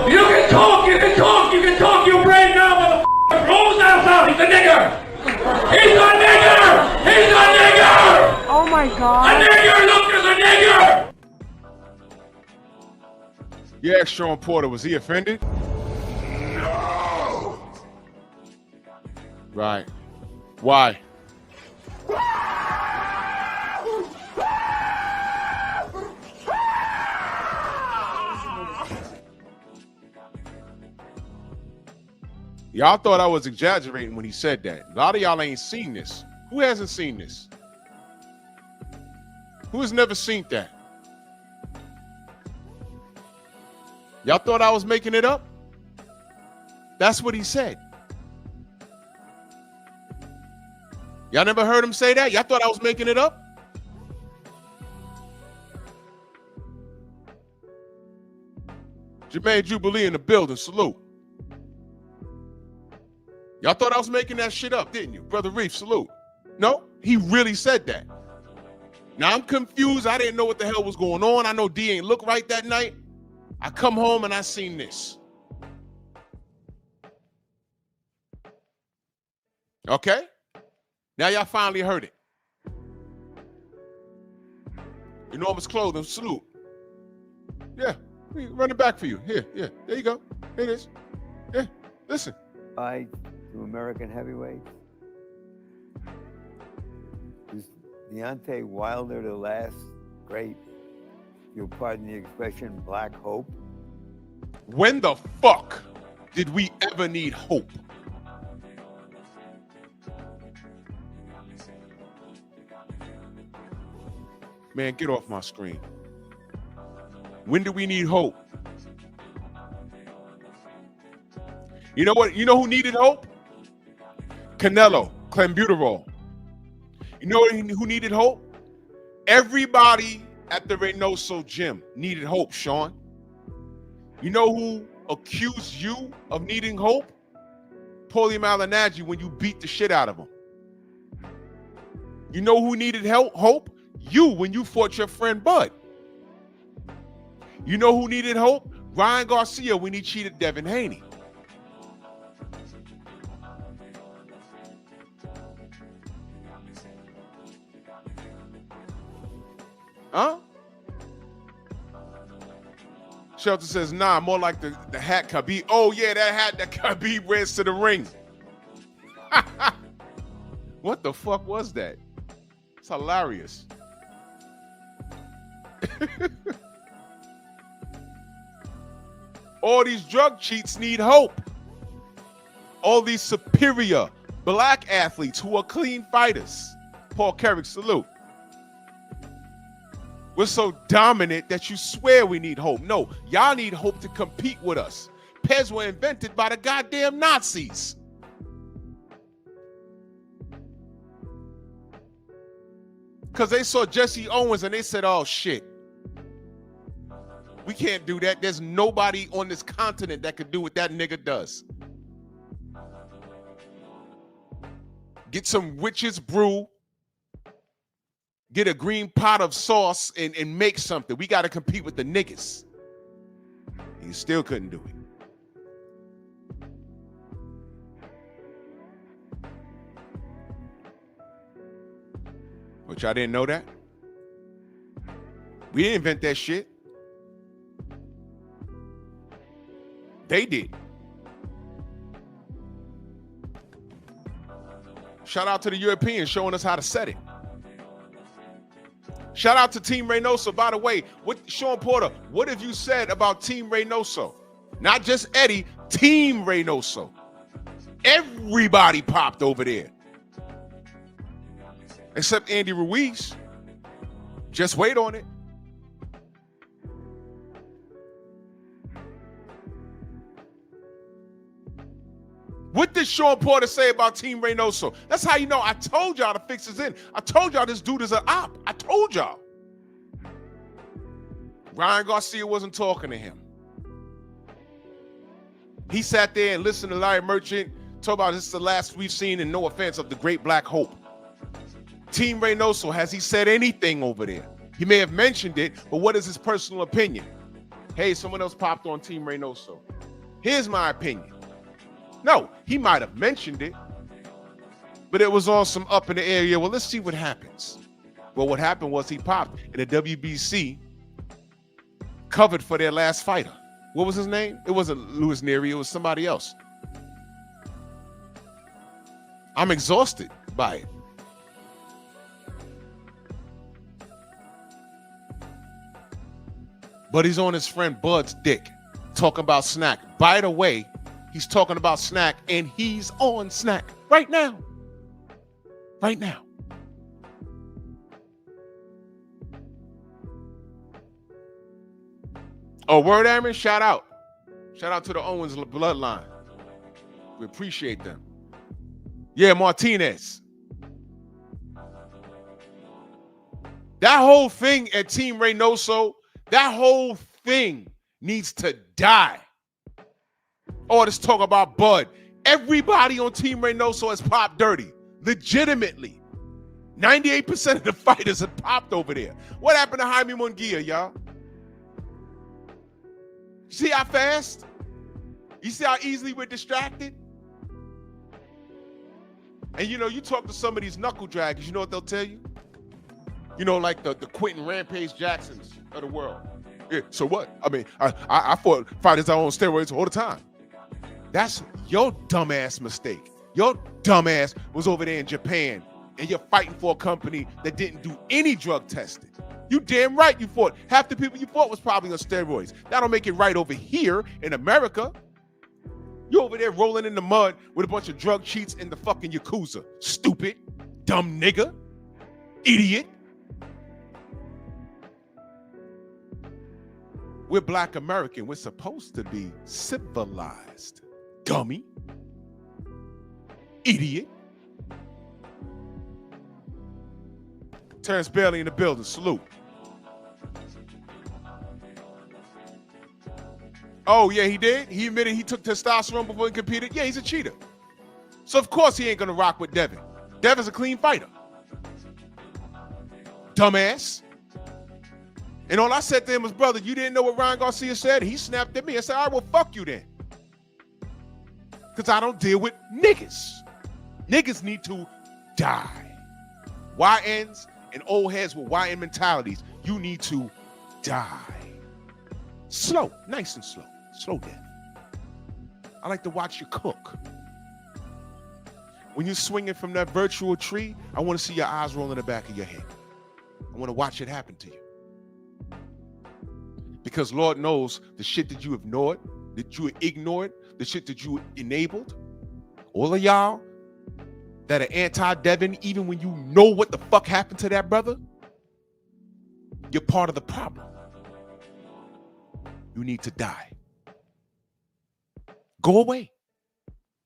You can talk, you can talk, you can talk your brain now, motherfucker. Rolls out, he's a nigger. He's a nigger. He's a nigger.
Oh my God.
A nigger, look, there's a nigger.
You asked Shawn Porter, was he offended? No. Right. Why? Y'all thought I was exaggerating when he said that. A lot of y'all ain't seen this. Who hasn't seen this? Who has never seen that? Y'all thought I was making it up? That's what he said. Y'all never heard him say that? Y'all thought I was making it up? Jermaine Jubilee in the building. Salute. Y'all thought I was making that shit up, didn't you? Brother Reef, salute. No, he really said that. Now I'm confused. I didn't know what the hell was going on. I know D ain't look right that night. I come home and I seen this. Okay? Now y'all finally heard it. Enormous clothing, salute. Yeah, we run it back for you. Here, yeah, there you go. Here it is. Yeah, listen.
I to American heavyweights. Is Deontay Wilder the last great, you'll pardon the expression, black hope?
When the fuck did we ever need hope? Man, get off my screen. When do we need hope? You know what? You know who needed hope? Canelo, clenbuterol. You know who needed hope? Everybody at the Reynoso gym needed hope, Shawn. You know who accused you of needing hope? Paulie Malignaggi when you beat the shit out of him. You know who needed hope? You when you fought your friend Bud. You know who needed hope? Ryan Garcia when he cheated Devin Haney. Huh? Shelton says, nah, more like the hat Khabib. Oh, yeah, that hat that Khabib wears to the ring. What the fuck was that? It's hilarious. All these drug cheats need hope. All these superior black athletes who are clean fighters. Paul Carrick, salute. We're so dominant that you swear we need hope. No, y'all need hope to compete with us. Pez were invented by the goddamn Nazis. Because they saw Jesse Owens and they said, oh, shit. We can't do that. There's nobody on this continent that could do what that nigga does. Get some witch's brew. Get a green pot of sauce and make something. We got to compete with the niggas. He still couldn't do it. But y'all didn't know that? We didn't invent that shit. They did. Shout out to the Europeans showing us how to set it. Shout out to Team Reynoso. By the way, what Shawn Porter, what have you said about Team Reynoso? Not just Eddie, Team Reynoso. Everybody popped over there. Except Andy Ruiz. Just wait on it. What did Shawn Porter say about Team Reynoso? That's how you know. I told y'all to fix this in. I told y'all this dude is an op. I told y'all. Ryan Garcia wasn't talking to him. He sat there and listened to Larry Merchant talk about this is the last we've seen, and no offense, of the great Black Hope. Team Reynoso, has he said anything over there? He may have mentioned it, but what is his personal opinion? Hey, someone else popped on Team Reynoso. Here's my opinion. No, he might have mentioned it, but it was on some up in the area. Well, let's see what happens. Well, what happened was he popped, and the WBC covered for their last fighter. What was his name? It wasn't Louis Neri. It was somebody else. I'm exhausted by it. But he's on his friend Bud's dick, talking about Snack. By the way, he's talking about Snack, and he's on Snack right now. Right now. Oh, word, Aaron, shout out. Shout out to the Owens bloodline. We appreciate them. Yeah, Martinez. That whole thing at Team Reynoso, that whole thing needs to die. All this talk about Bud. Everybody on Team Reynoso has popped dirty. Legitimately. 98% of the fighters have popped over there. What happened to Jaime Munguia, y'all? See how fast? You see how easily we're distracted? And you know, you talk to some of these knuckle draggers, you know what they'll tell you? You know, like the Quentin Rampage Jacksons of the world. Yeah, so what? I mean, I fought fighters out on steroids all the time. That's your dumbass mistake. Your dumbass was over there in Japan, and you're fighting for a company that didn't do any drug testing. You damn right you fought. Half the people you fought was probably on steroids. That'll make it right over here in America. You over there rolling in the mud with a bunch of drug cheats in the fucking Yakuza. Stupid, dumb nigga, idiot. We're Black American. We're supposed to be civilized. Dummy. Idiot. Terrence Bailey in the building. Salute. Oh, yeah, he did? He admitted he took testosterone before he competed? Yeah, he's a cheater. So, of course, he ain't going to rock with Devin. Devin's a clean fighter. Dumbass. And all I said to him was, brother, you didn't know what Ryan Garcia said? He snapped at me. I said, all right, well, fuck you then. Because I don't deal with niggas. Niggas need to die. YNs and old heads with YN mentalities, you need to die. Slow, nice and slow. Slow down. I like to watch you cook. When you're swinging from that virtual tree, I want to see your eyes roll in the back of your head. I want to watch it happen to you. Because Lord knows the shit that you ignored, the shit that you enabled, all of y'all that are anti-Devin, even when you know what the fuck happened to that brother, you're part of the problem. You need to die. Go away.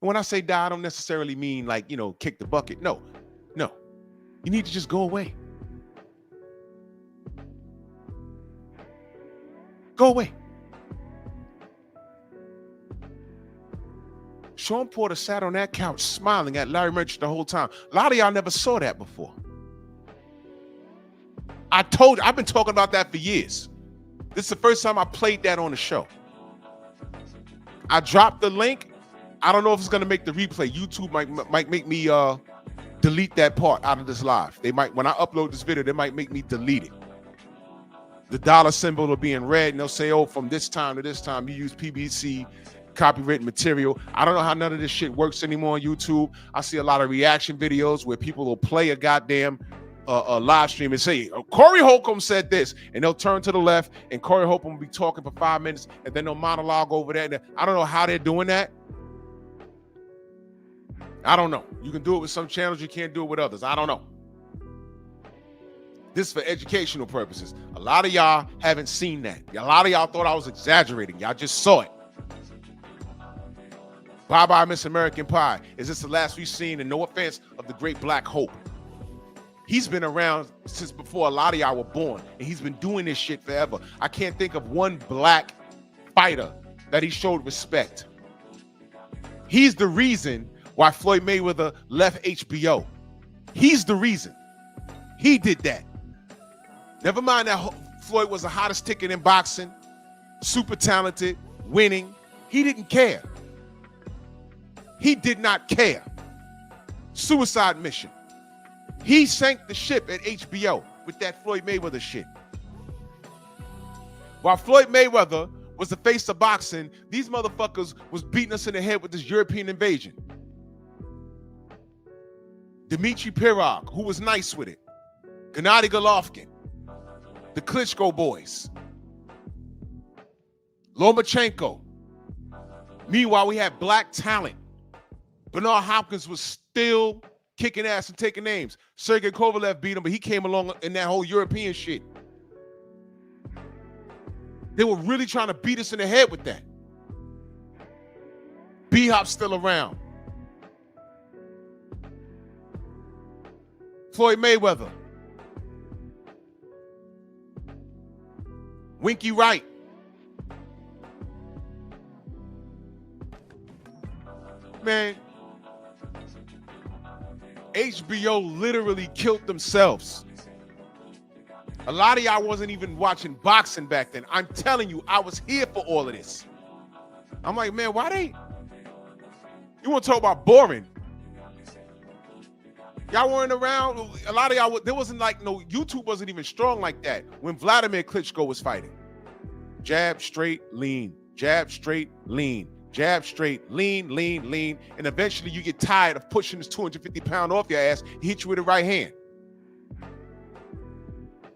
When I say die, I don't necessarily mean like, you know, kick the bucket. No. You need to just go away. Go away. Shawn Porter sat on that couch smiling at Larry Merchant the whole time. A lot of y'all never saw that before. I've been talking about that for years. This is the first time I played that on the show. I dropped the link. I don't know if it's going to make the replay. YouTube might make me delete that part out of this live. They might, when I upload this video, they might make me delete it. The dollar symbol will be in red, and they'll say, oh, from this time to this time, you use PBC copywritten material. I don't know how none of this shit works anymore on YouTube. I see a lot of reaction videos where people will play a goddamn a live stream and say, oh, Corey Holcomb said this, and they'll turn to the left, and Corey Holcomb will be talking for 5 minutes, and then they'll monologue over there. And I don't know how they're doing that. I don't know. You can do it with some channels. You can't do it with others. I don't know. This is for educational purposes. A lot of y'all haven't seen that. A lot of y'all thought I was exaggerating. Y'all just saw it. Bye-bye, Miss American Pie. Is this the last we've seen, and no offense, of the great Black Hope? He's been around since before a lot of y'all were born, and he's been doing this shit forever. I can't think of one black fighter that he showed respect. He's the reason why Floyd Mayweather left HBO. He's the reason. He did that. Never mind that Floyd was the hottest ticket in boxing, super talented, winning. He didn't care. He did not care. Suicide mission. He sank the ship at HBO with that Floyd Mayweather shit. While Floyd Mayweather was the face of boxing, these motherfuckers was beating us in the head with this European invasion. Dmitry Pirog, who was nice with it. Gennady Golovkin. The Klitschko boys. Lomachenko. Meanwhile, we had black talent. Bernard Hopkins was still kicking ass and taking names. Sergey Kovalev beat him, but he came along in that whole European shit. They were really trying to beat us in the head with that. B-Hop's still around. Floyd Mayweather. Winky Wright. Man, HBO literally killed themselves. A lot of y'all wasn't even watching boxing back then. I'm telling you, I was here for all of this. I'm like, man, why they? You want to talk about boring? Y'all weren't around. A lot of y'all, there wasn't like no, YouTube wasn't even strong like that when Vladimir Klitschko was fighting. Jab, straight, lean. Jab, straight, lean. Jab, straight, lean, lean, lean. And eventually you get tired of pushing this 250-pound off your ass. He hit you with the right hand.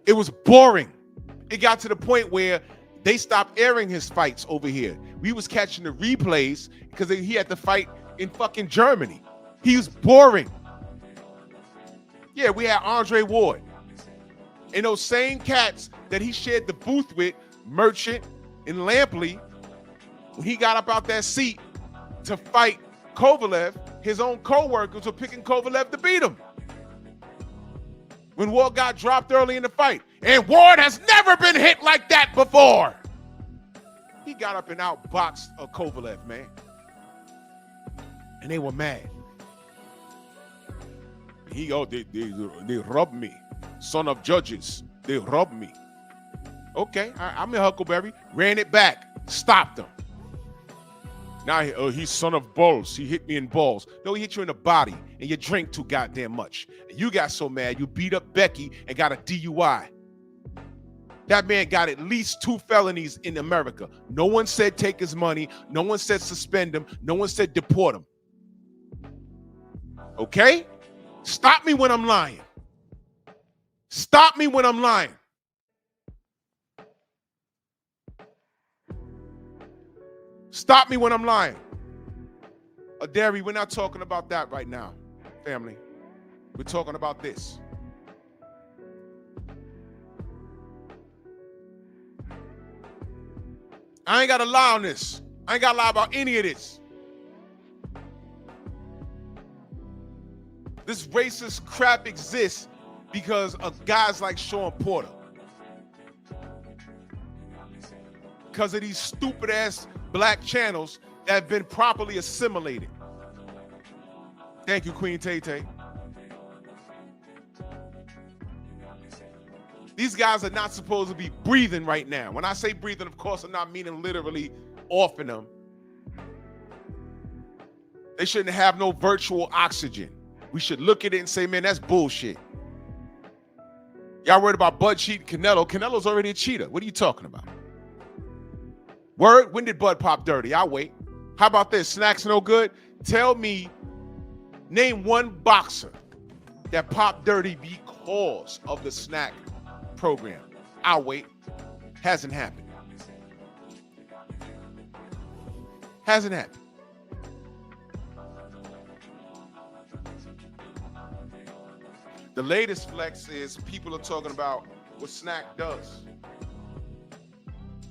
It was boring. It got to the point where they stopped airing his fights over here. We was catching the replays because he had to fight in fucking Germany. He was boring. Yeah, we had Andre Ward. And those same cats that he shared the booth with, Merchant and Lampley, when he got up out that seat to fight Kovalev, his own co-workers were picking Kovalev to beat him. When Ward got dropped early in the fight. And Ward has never been hit like that before. He got up and outboxed Kovalev, man. And they were mad. They robbed me. Son of judges. They robbed me. Okay, I'm in Huckleberry. Ran it back. Stopped him. Now he's son of balls. He hit me in balls. No, he hit you in the body, and you drink too goddamn much. And you got so mad, you beat up Becky and got a DUI. That man got at least 2 felonies in America. No one said take his money. No one said suspend him. No one said deport him. Okay? Stop me when I'm lying. Stop me when I'm lying. Stop me when I'm lying. Derry, we're not talking about that right now, family. We're talking about this. I ain't got to lie on this. I ain't got to lie about any of this. This racist crap exists because of guys like Shawn Porter. Because of these stupid ass black channels that have been properly assimilated. Thank you, Queen Tay-Tay. These guys are not supposed to be breathing right now. When I say breathing, of course, I'm not meaning literally offing them. They shouldn't have no virtual oxygen. We should look at it and say, man, that's bullshit. Y'all worried about Bud cheating Canelo. Canelo's already a cheater. What are you talking about? Word? When did Bud pop dirty? I'll wait. How about this? Snacks no good? Tell me, name one boxer that popped dirty because of the snack program. I'll wait. Hasn't happened. Hasn't happened. The latest flex is people are talking about what snack does.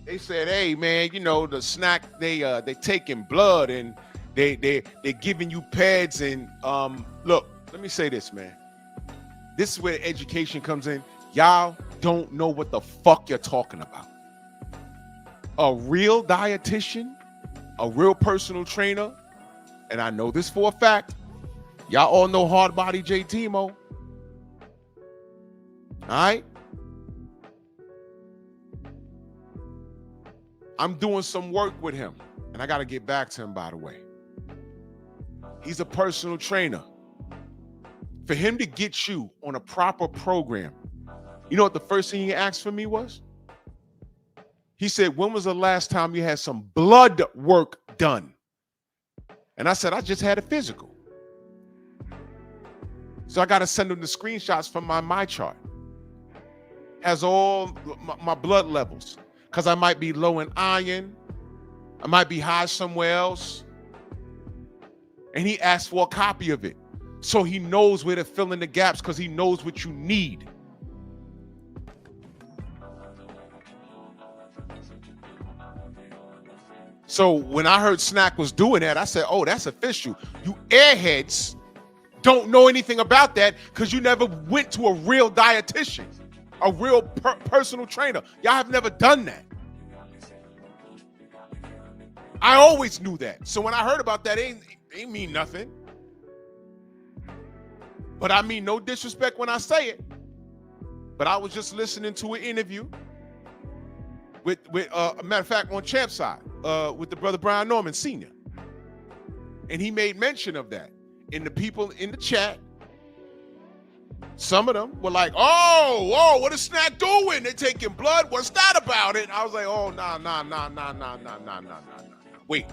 They said, hey man, you know, the snack, they taking blood and they giving you pads and look, let me say this, man. This is where education comes in. Y'all don't know what the fuck you're talking about. A real dietitian, a real personal trainer, and I know this for a fact. Y'all all know Hard Body J. Timo. They said, hey man, you know, the snack, they giving you pads and they giving you pads and look, let me say this, man. This is where education comes in. Y'all don't know what the fuck you're talking about. A real dietitian, a real personal trainer, and I know this for a fact. Y'all all know Hard Body J. Timo. All right? I'm doing some work with him, and I got to get back to him, by the way. He's a personal trainer. For him to get you on a proper program, you know what the first thing he asked for me was? He said, when was the last time you had some blood work done? And I said, I just had a physical. So I got to send him the screenshots from my chart. Has all my blood levels. Because I might be low in iron. I might be high somewhere else. And he asked for a copy of it. So he knows where to fill in the gaps because he knows what you need. So when I heard Snack was doing that, I said, oh, that's official. You airheads don't know anything about that because you never went to a real dietitian, a real personal trainer. Y'all have never done that. I always knew that. So when I heard about that, it ain't mean nothing. But I mean no disrespect when I say it. But I was just listening to an interview with a matter of fact, on Champ's side, with the brother Brian Norman Sr. And he made mention of that. And the people in the chat, some of them were like, oh, what is Snack doing? They're taking blood. What's that about it? I was like, oh, nah. Wait.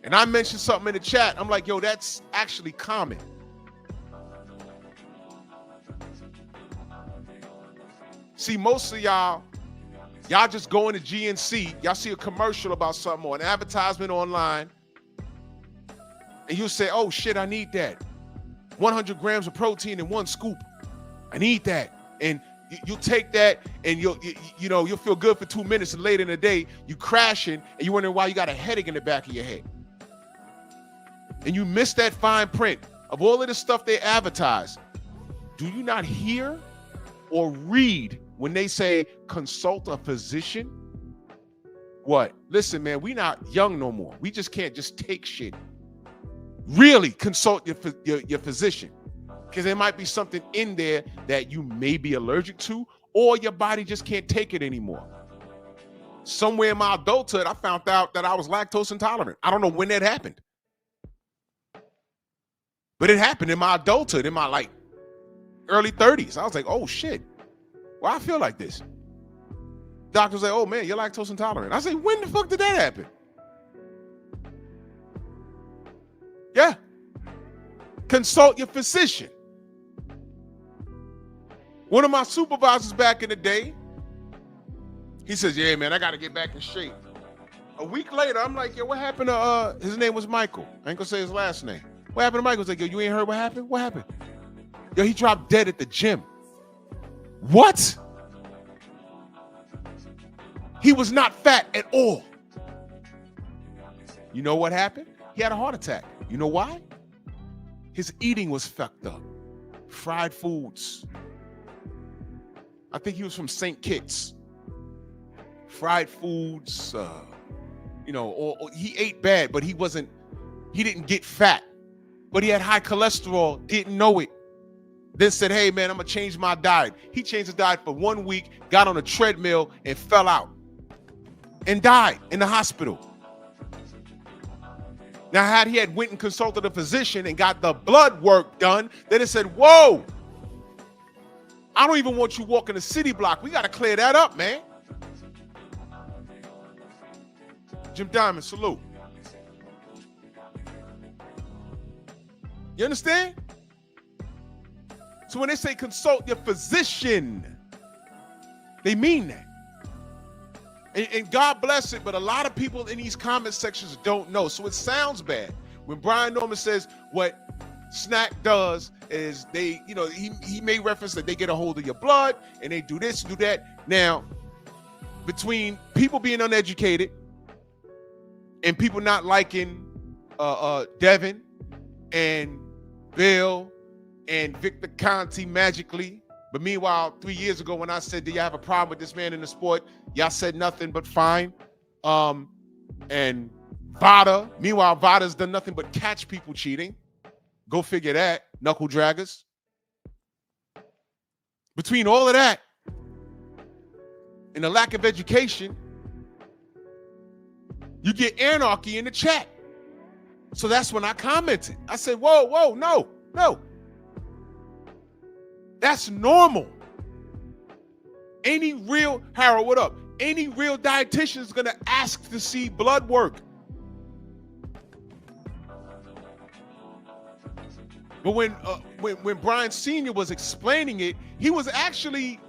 And I mentioned something in the chat. I'm like, yo, that's actually common. See, most of y'all just go into GNC, y'all see a commercial about something or an advertisement online, and you'll say, oh shit, I need that. 100 grams of protein in one scoop. I need that. And you'll take that and you'll feel good for 2 minutes, and later in the day, you crashing and you wondering why you got a headache in the back of your head. And you miss that fine print of all of the stuff they advertise. Do you not hear or read when they say consult a physician? What? Listen, man, we not young no more. We just can't just take shit. Really consult your physician, because there might be something in there that you may be allergic to, or your body just can't take it anymore. Somewhere in my adulthood, I found out that I was lactose intolerant. I don't know when that happened, but it happened in my adulthood, in my early 30s. I was like, oh shit, well, I feel like this. Doctors say, oh man, you're lactose intolerant. I say, when the fuck did that happen? Yeah. Consult your physician. One of my supervisors back in the day, he says, yeah, man, I got to get back in shape. A week later, I'm like, yo, what happened to, his name was Michael. I ain't gonna say his last name. What happened to Michael? He's like, yo, you ain't heard what happened? What happened? Yo, he dropped dead at the gym. What? He was not fat at all. You know what happened? He had a heart attack. You know why? His eating was fucked up. Fried foods. I think he was from St. Kitts. Fried foods, or he ate bad, but he didn't get fat. But he had high cholesterol, didn't know it. Then said, hey man, I'm gonna change my diet. He changed his diet for 1 week, got on a treadmill and fell out and died in the hospital. Now, had he went and consulted a physician and got the blood work done, then it said, whoa, I don't even want you walking the city block. We got to clear that up, man. Jim Diamond, salute. You understand? So when they say consult your physician, they mean that. And God bless it, but a lot of people in these comment sections don't know. So it sounds bad. When Brian Norman says what Snack does is he made reference that they get a hold of your blood and they do this, do that. Now, between people being uneducated and people not liking Devin and Bill and Victor Conti magically, but meanwhile, 3 years ago when I said, do you have a problem with this man in the sport? Y'all said nothing but fine. And Vada, meanwhile, Vada's done nothing but catch people cheating. Go figure that, knuckle draggers. Between all of that and the lack of education, you get anarchy in the chat. So that's when I commented. I said, whoa, no. That's normal. Any real, Harold, what up? Any real dietitian is going to ask to see blood work. But when Brian Sr. was explaining it, he was actually,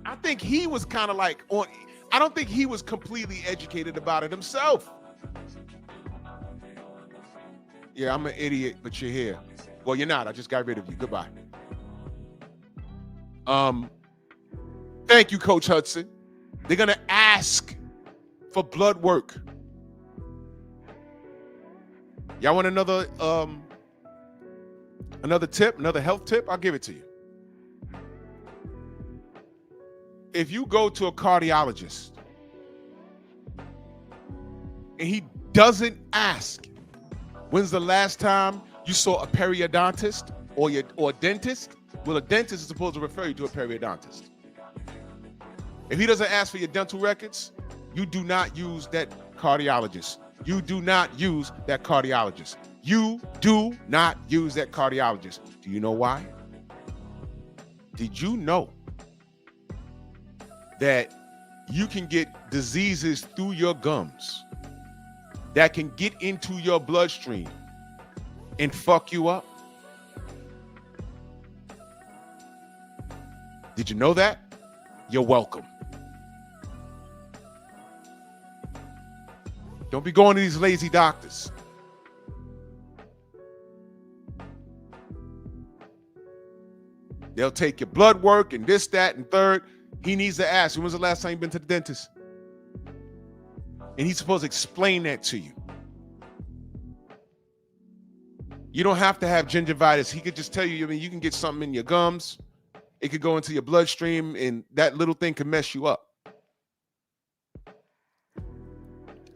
I think he was kind of like on, I don't think he was completely educated about it himself. Yeah, I'm an idiot, but you're here. Well, you're not. I just got rid of you. Goodbye. Thank you, Coach Hudson. They're going to ask for blood work. Y'all want another tip, another health tip? I'll give it to you. If you go to a cardiologist and he doesn't ask, when's the last time you saw a periodontist or a dentist? Well, a dentist is supposed to refer you to a periodontist. If he doesn't ask for your dental records, you do not use that cardiologist. You do not use that cardiologist. You do not use that cardiologist. Do you know why? Did you know that you can get diseases through your gums that can get into your bloodstream and fuck you up? Did you know that? You're welcome. Don't be going to these lazy doctors. They'll take your blood work and this, that, and third. He needs to ask, when was the last time you've been to the dentist? And he's supposed to explain that to you. You don't have to have gingivitis. He could just tell you, I mean, you can get something in your gums. It could go into your bloodstream, and that little thing can mess you up.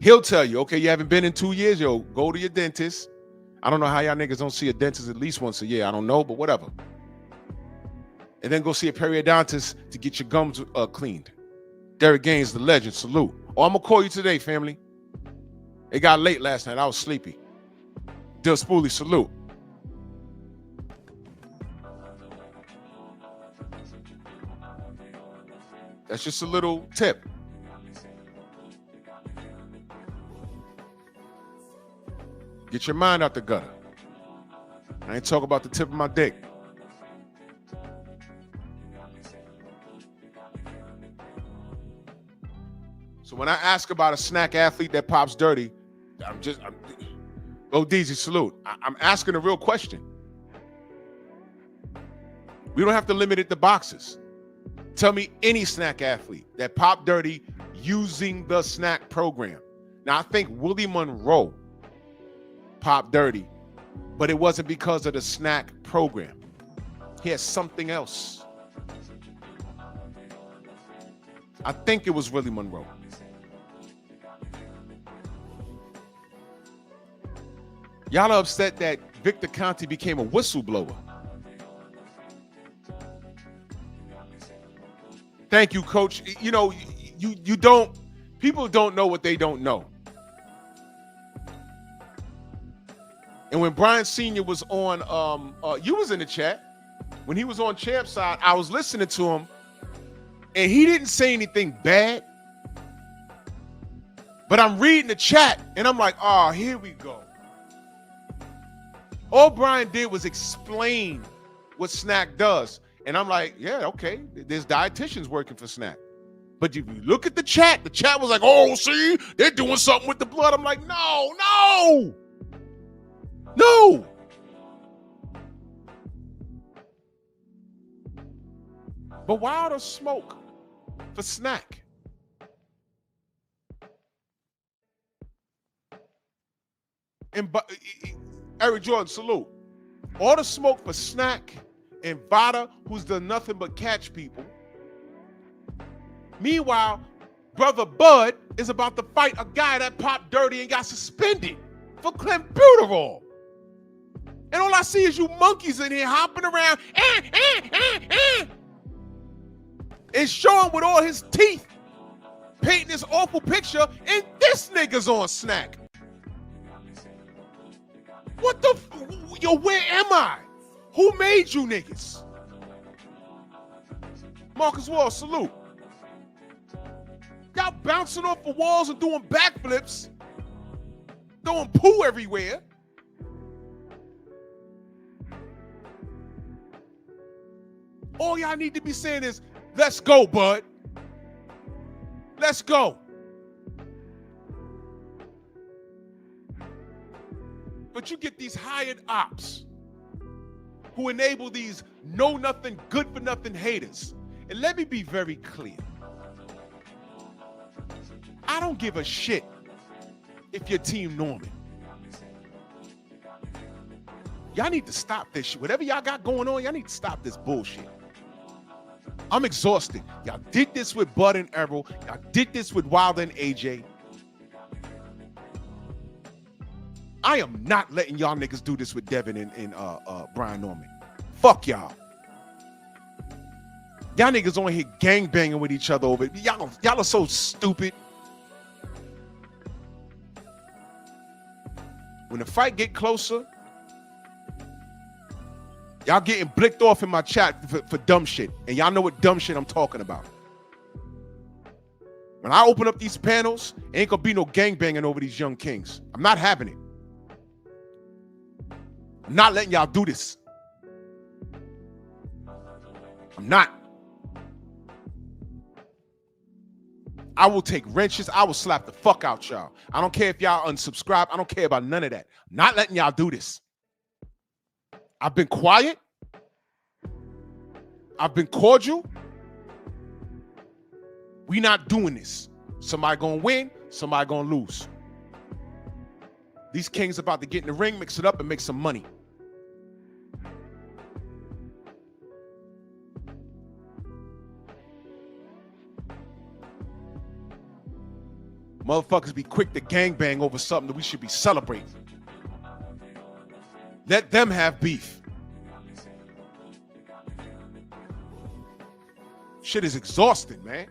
He'll tell you, okay, you haven't been in 2 years, yo, go to your dentist. I don't know how y'all niggas don't see a dentist at least once a year. I don't know, but whatever. And then go see a periodontist to get your gums cleaned. Derek Gaines, the legend, salute. Oh, I'm going to call you today, family. It got late last night. I was sleepy. Dill Spoolie, salute. That's just a little tip. Get your mind out the gutter. I ain't talking about the tip of my dick. So when I ask about a snack athlete that pops dirty, oh, DZ, salute. I'm asking a real question. We don't have to limit it to boxers. Tell me any snack athlete that popped dirty using the snack program. Now, I think Willie Monroe popped dirty, but it wasn't because of the snack program. He had something else. I think it was Willie Monroe. Y'all are upset that Victor Conte became a whistleblower. Thank you, Coach. You know, you don't, people don't know what they don't know. And when Brian Sr. was on, you was in the chat. When he was on Champ's side, I was listening to him, and he didn't say anything bad. But I'm reading the chat, and I'm like, oh, here we go. All Brian did was explain what Snack does. And I'm like, yeah, okay, there's dietitians working for Snack. But if you look at the chat was like, oh, see, they're doing something with the blood. I'm like, no. But why all the smoke for Snack? And Eric Jordan, salute. All the smoke for Snack and Vada, who's done nothing but catch people. Meanwhile, Brother Bud is about to fight a guy that popped dirty and got suspended for clenbuterol. And all I see is you monkeys in here hopping around. is showing with all his teeth, painting this awful picture, and this nigga's on snack. What the yo, where am I? Who made you niggas? Marcus Wall, salute. Y'all bouncing off the walls and doing backflips, throwing poo everywhere. All y'all need to be saying is, let's go, bud. Let's go. But you get these hired ops who enable these know-nothing, good-for-nothing haters. And let me be very clear. I don't give a shit if your team Norman. Y'all need to stop this shit. Whatever y'all got going on, y'all need to stop this bullshit. I'm exhausted. Y'all did this with Bud and Errol. Y'all did this with Wilder and AJ. I am not letting y'all niggas do this with Devin and Brian Norman. Fuck y'all. Y'all niggas on here gangbanging with each other over it. Y'all are so stupid. When the fight get closer, y'all getting blicked off in my chat for dumb shit. And y'all know what dumb shit I'm talking about. When I open up these panels, ain't gonna be no gangbanging over these young kings. I'm not having it. I'm not letting y'all do this. I'm not. I will take wrenches. I will slap the fuck out y'all. I don't care if y'all unsubscribe. I don't care about none of that. I'm not letting y'all do this. I've been quiet. I've been cordial. We not doing this. Somebody gonna win, somebody gonna lose. These kings about to get in the ring, mix it up, and make some money. Motherfuckers be quick to gangbang over something that we should be celebrating. Let them have beef. Shit is exhausting, man.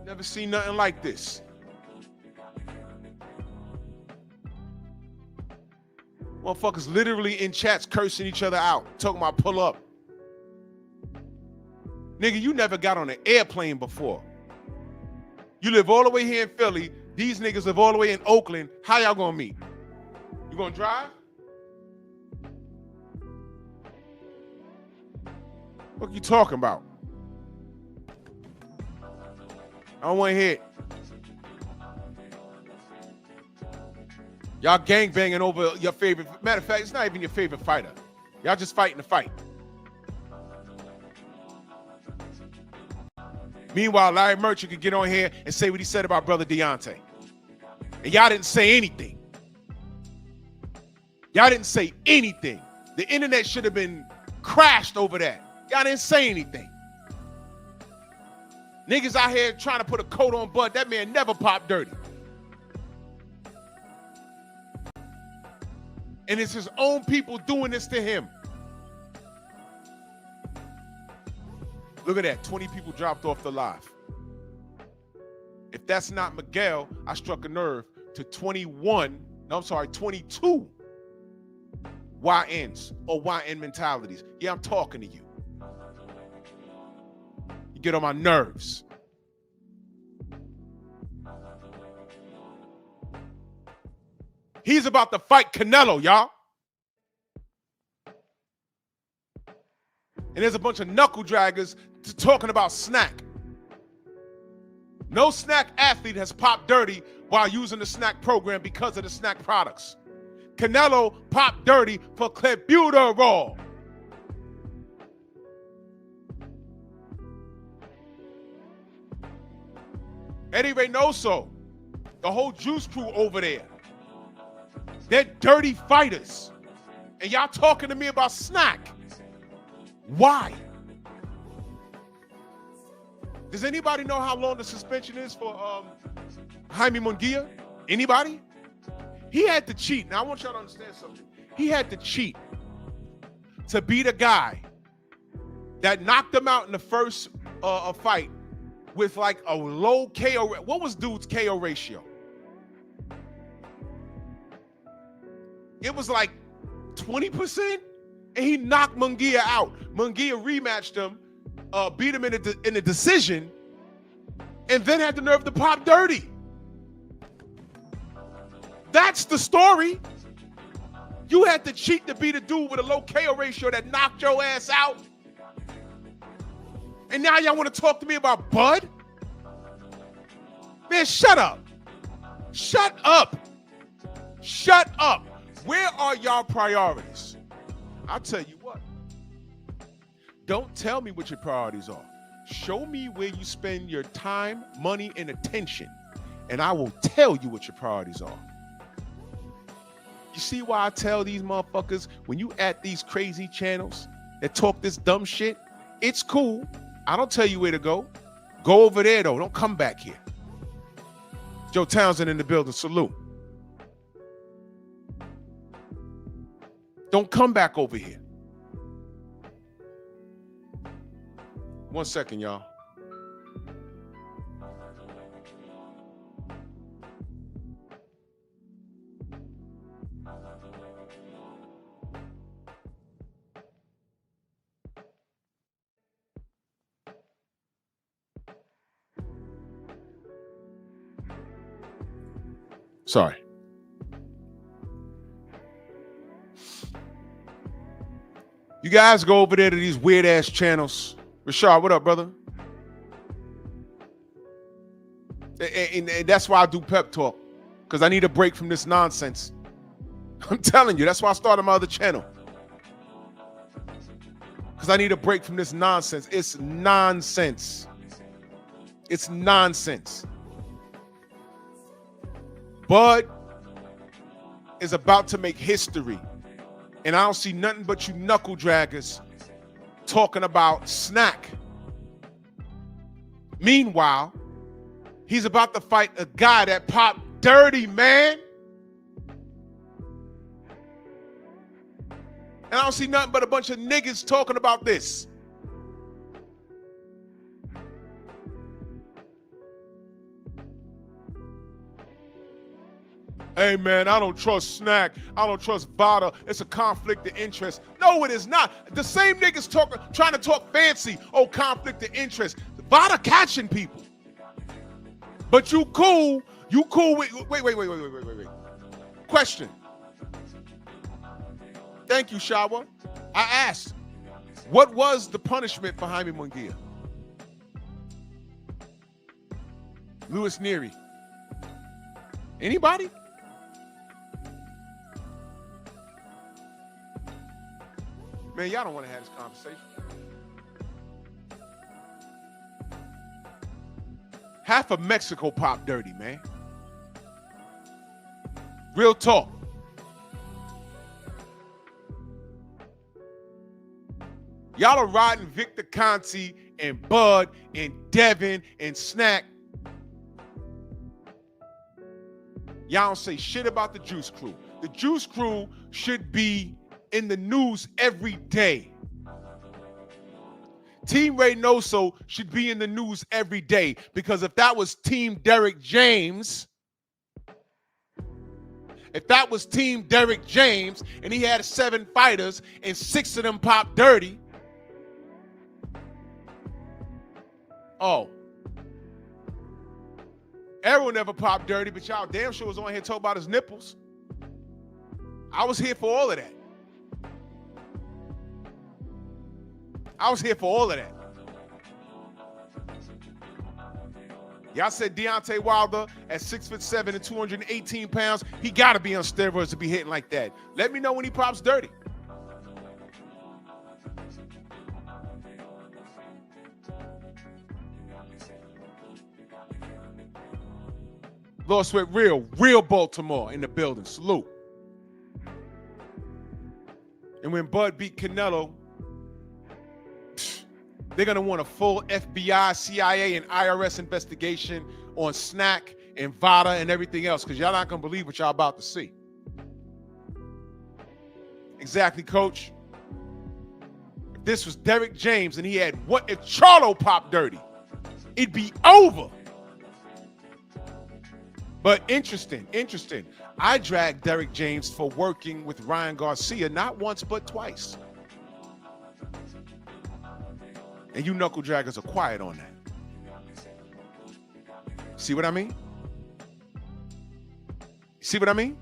Never seen nothing like this. Motherfuckers literally in chats cursing each other out, talking about pull up. Nigga, you never got on an airplane before. You live all the way here in Philly. These niggas live all the way in Oakland. How y'all gonna meet? You gonna drive? What you talking about? I don't want to hear it. Y'all gangbanging over your favorite. Matter of fact, it's not even your favorite fighter. Y'all just fighting the fight. Meanwhile, Larry Merchant could get on here and say what he said about brother Deontay. And y'all didn't say anything. Y'all didn't say anything. The internet should have been crashed over that. Y'all didn't say anything. Niggas out here trying to put a coat on Bud. That man never popped dirty. And it's his own people doing this to him. Look at that, 20 people dropped off the live. If that's not Miguel, I struck a nerve to 22 YNs or YN mentalities. Yeah, I'm talking to you. You get on my nerves. He's about to fight Canelo, y'all. And there's a bunch of knuckle draggers talking about snack. No snack athlete has popped dirty while using the snack program because of the snack products. Canelo popped dirty for clenbuterol. Eddie Reynoso, the whole juice crew over there. They're dirty fighters. And y'all talking to me about snack. Why? Does anybody know how long the suspension is for Jaime Munguia? Anybody? He had to cheat. Now, I want y'all to understand something. He had to cheat to be the guy that knocked him out in the first fight with like a low KO. What was dude's KO ratio? It was like 20%, and he knocked Munguia out. Munguia rematched him, beat him in a decision, and then had the nerve to pop dirty. That's the story. You had to cheat to beat a dude with a low KO ratio that knocked your ass out. And now y'all want to talk to me about Bud? Man, shut up. Shut up. Shut up. Where are y'all priorities? I'll tell you what. Don't tell me what your priorities are. Show me where you spend your time, money, and attention, and I will tell you what your priorities are. You see why I tell these motherfuckers, when you at these crazy channels that talk this dumb shit, it's cool. I don't tell you where to go. Go over there, though. Don't come back here. Joe Townsend in the building. Salute. Don't come back over here. 1 second, y'all. Sorry. You guys go over there to these weird ass channels. Rashard, what up, brother? And that's why I do pep talk, because I need a break from this nonsense. I'm telling you, that's why I started my other channel. Because I need a break from this nonsense. It's nonsense. It's nonsense. Bud is about to make history. And I don't see nothing but you knuckle draggers talking about Snack. Meanwhile, he's about to fight a guy that popped dirty, man. And I don't see nothing but a bunch of niggas talking about this. Hey, man, I don't trust Snack. I don't trust Vada. It's a conflict of interest. No, it is not. The same niggas trying to talk fancy. Oh, conflict of interest. Vada catching people. But you cool. You cool with... Wait. Question. Thank you, Shawa. I asked, what was the punishment for Jaime Munguia? Louis Neary. Anybody? Man, y'all don't want to have this conversation. Half of Mexico popped dirty, man. Real talk. Y'all are riding Victor Conti and Bud and Devin and Snack. Y'all don't say shit about the Juice Crew. The Juice Crew should be in the news every day. Team Reynoso should be in the news every day, because if that was Team Derek James, and he had 7 fighters and 6 of them popped dirty, oh, Errol never popped dirty, but y'all damn sure was on here talking about his nipples. I was here for all of that. Y'all said Deontay Wilder at 6'7" and 218 pounds, he got to be on steroids to be hitting like that. Let me know when he pops dirty. Lost with real Baltimore in the building. Salute. And when Bud beat Canelo, they're going to want a full FBI, CIA, and IRS investigation on Snack and Vada and everything else, because y'all not going to believe what y'all about to see. Exactly, Coach. this was Derek James and he had what if Charlo popped dirty? It'd be over. But interesting. I dragged Derek James for working with Ryan Garcia not once but twice. And you knuckle draggers are quiet on that. See what I mean? See what I mean?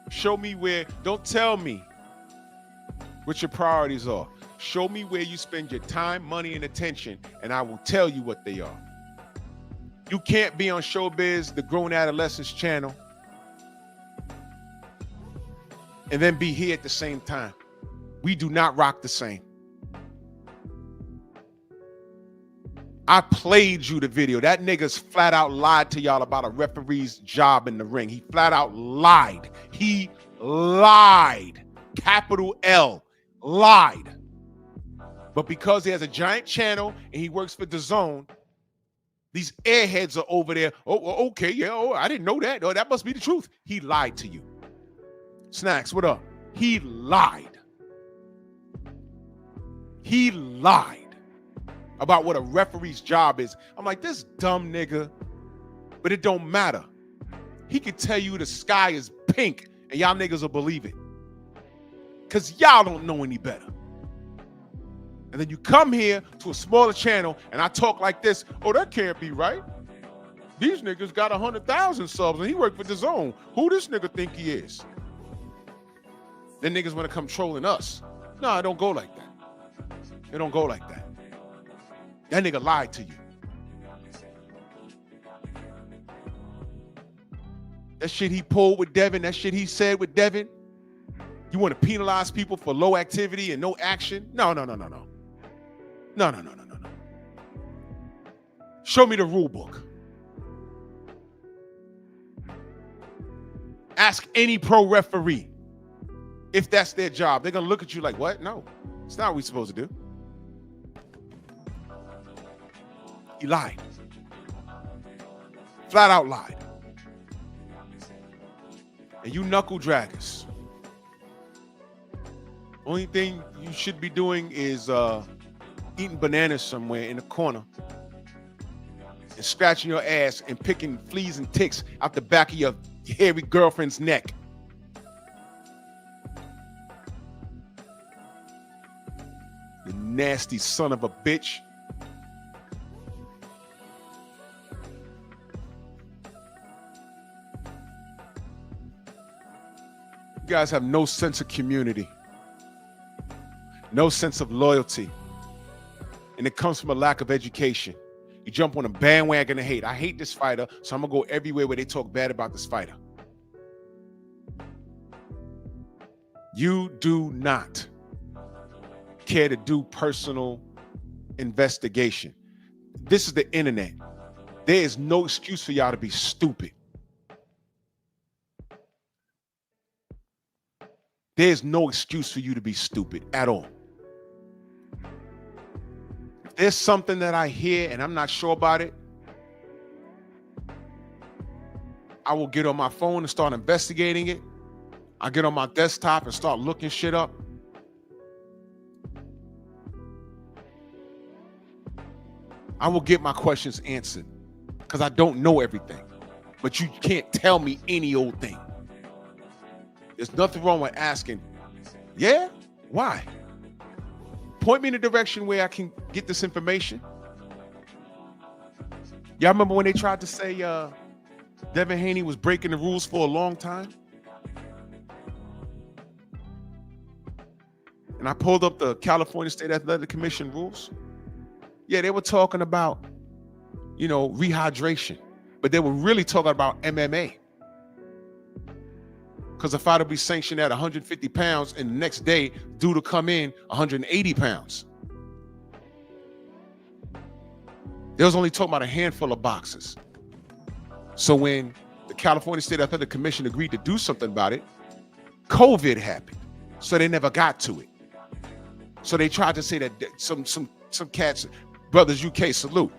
Show me where, don't tell me what your priorities are. Show me where you spend your time, money, and attention, and I will tell you what they are. You can't be on Showbiz, the Grown Adolescents channel, and then be here at the same time. We do not rock the same. I played you the video. That nigga's flat out lied to y'all about a referee's job in the ring. He flat out lied. He lied. Capital L. Lied. But because he has a giant channel and he works for DAZN, these airheads are over there. Oh, okay, yeah, I didn't know that. Oh, that must be the truth. He lied to you. Snacks, what up? He lied. He lied about what a referee's job is. I'm like, this dumb nigga, but it don't matter. He could tell you the sky is pink and y'all niggas will believe it. Because y'all don't know any better. And then you come here to a smaller channel and I talk like this. Oh, that can't be right. These niggas got 100,000 subs and he worked for DAZN. Who this nigga think he is? Then niggas want to come trolling us. No, it don't go like that. It don't go like that. That nigga lied to you. That shit he pulled with Devin, that shit he said with Devin. You want to penalize people for low activity and no action? No. No. Show me the rule book. Ask any pro referee if that's their job. They're going to look at you like, what? No, it's not what we're supposed to do. He lied. Flat out lied. And you knuckle draggers. Only thing you should be doing is eating bananas somewhere in the corner and scratching your ass and picking fleas and ticks out the back of your hairy girlfriend's neck. You nasty son of a bitch. You guys have no sense of community, no sense of loyalty, and it comes from a lack of education. You jump on a bandwagon of hate. I hate this fighter, so I'm gonna go everywhere where they talk bad about this fighter. You do not care to do personal investigation. This is the internet. There is no excuse for y'all to be stupid. There's no excuse for you to be stupid at all. If there's something that I hear and I'm not sure about it, I will get on my phone and start investigating it. I get on my desktop and start looking shit up. I will get my questions answered because I don't know everything. But you can't tell me any old thing. There's nothing wrong with asking, yeah? Why? Point me in a direction where I can get this information. Y'all remember when they tried to say Devin Haney was breaking the rules for a long time? And I pulled up the California State Athletic Commission rules. Yeah, they were talking about, rehydration, but they were really talking about MMA. Because a fighter will be sanctioned at 150 pounds and the next day due to come in 180 pounds. They was only talking about a handful of boxers. So when the California State Athletic Commission agreed to do something about it, COVID happened. So they never got to it. So they tried to say that some cats, Brothers UK, salute.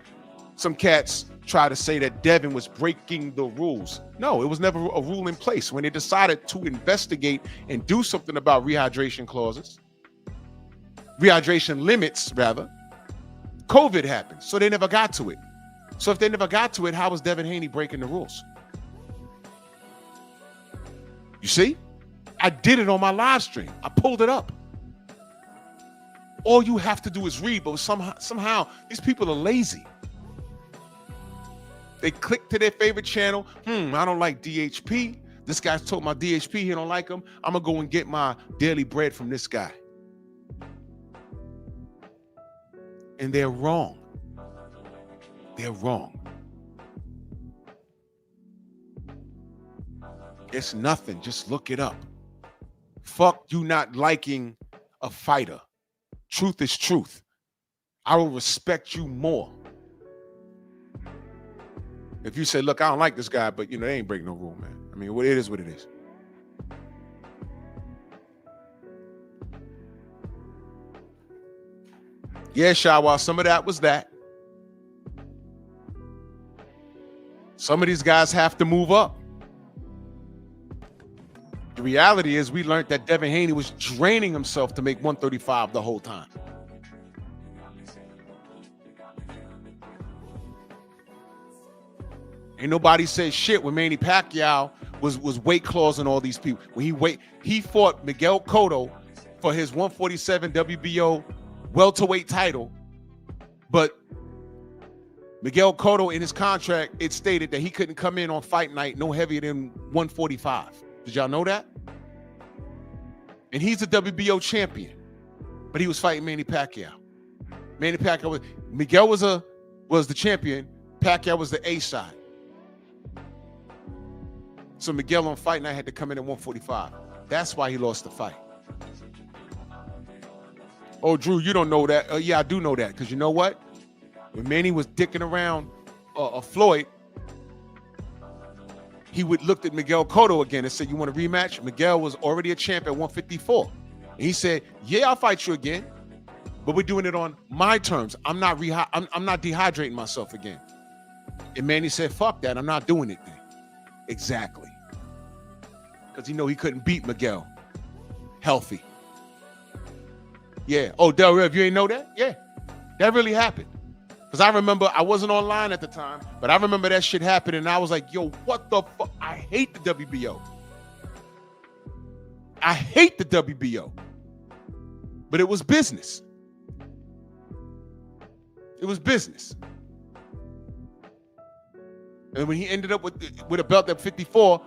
some cats try to say that Devin was breaking the rules. No, it was never a rule in place. When they decided to investigate and do something about rehydration clauses, rehydration limits rather, COVID happened. So they never got to it. So if they never got to it, how was Devin Haney breaking the rules? You see? I did it on my live stream. I pulled it up. All you have to do is read, but somehow these people are lazy. They click to their favorite channel. I don't like DHP. This guy's told my DHP he don't like him. I'm gonna go and get my daily bread from this guy. And they're wrong. They're wrong. It's nothing. Just look it up. Fuck you not liking a fighter. Truth is truth. I will respect you more. If you say, look, I don't like this guy, but, they ain't breaking no rule, man. I mean, it is what it is. Yeah, Shawa, some of that was that. Some of these guys have to move up. The reality is we learned that Devin Haney was draining himself to make 135 the whole time. Ain't nobody said shit when Manny Pacquiao was weight clausing all these people. When he fought Miguel Cotto for his 147 WBO welterweight title, but Miguel Cotto in his contract, it stated that he couldn't come in on fight night no heavier than 145. Did y'all know that? And he's a WBO champion, but he was fighting Manny Pacquiao. Miguel was the champion. Pacquiao was the A side. So Miguel on fight night had to come in at 145. That's why he lost the fight. Oh, Drew, you don't know that. Yeah, I do know that, because you know what? When Manny was dicking around Floyd, he looked at Miguel Cotto again and said, you want a rematch? Miguel was already a champ at 154. And he said, yeah, I'll fight you again, but we're doing it on my terms. I'm not dehydrating myself again. And Manny said, fuck that. I'm not doing it then. Exactly. Because he couldn't beat Miguel healthy. Yeah. Oh, Del Rev, you ain't know that? Yeah. That really happened. Because I remember, I wasn't online at the time, but I remember that shit happened, and I was like, yo, what the fuck? I hate the WBO. I hate the WBO. But it was business. It was business. And when he ended up with a belt at 54,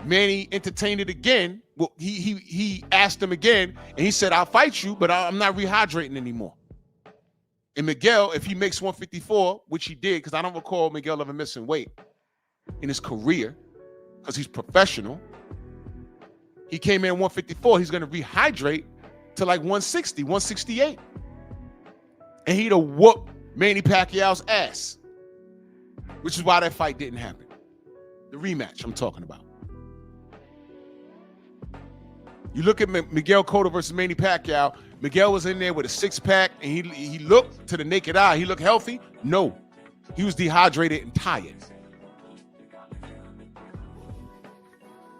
Manny entertained it again. Well, he asked him again, and he said, I'll fight you, but I'm not rehydrating anymore. And Miguel, if he makes 154, which he did, because I don't recall Miguel ever missing weight in his career, because he's professional. He came in 154. He's going to rehydrate to like 160, 168. And he'd have whooped Manny Pacquiao's ass, which is why that fight didn't happen. The rematch I'm talking about. You look at Miguel Cotto versus Manny Pacquiao. Miguel was in there with a six-pack, and he looked, to the naked eye, he looked healthy. No, he was dehydrated and tired.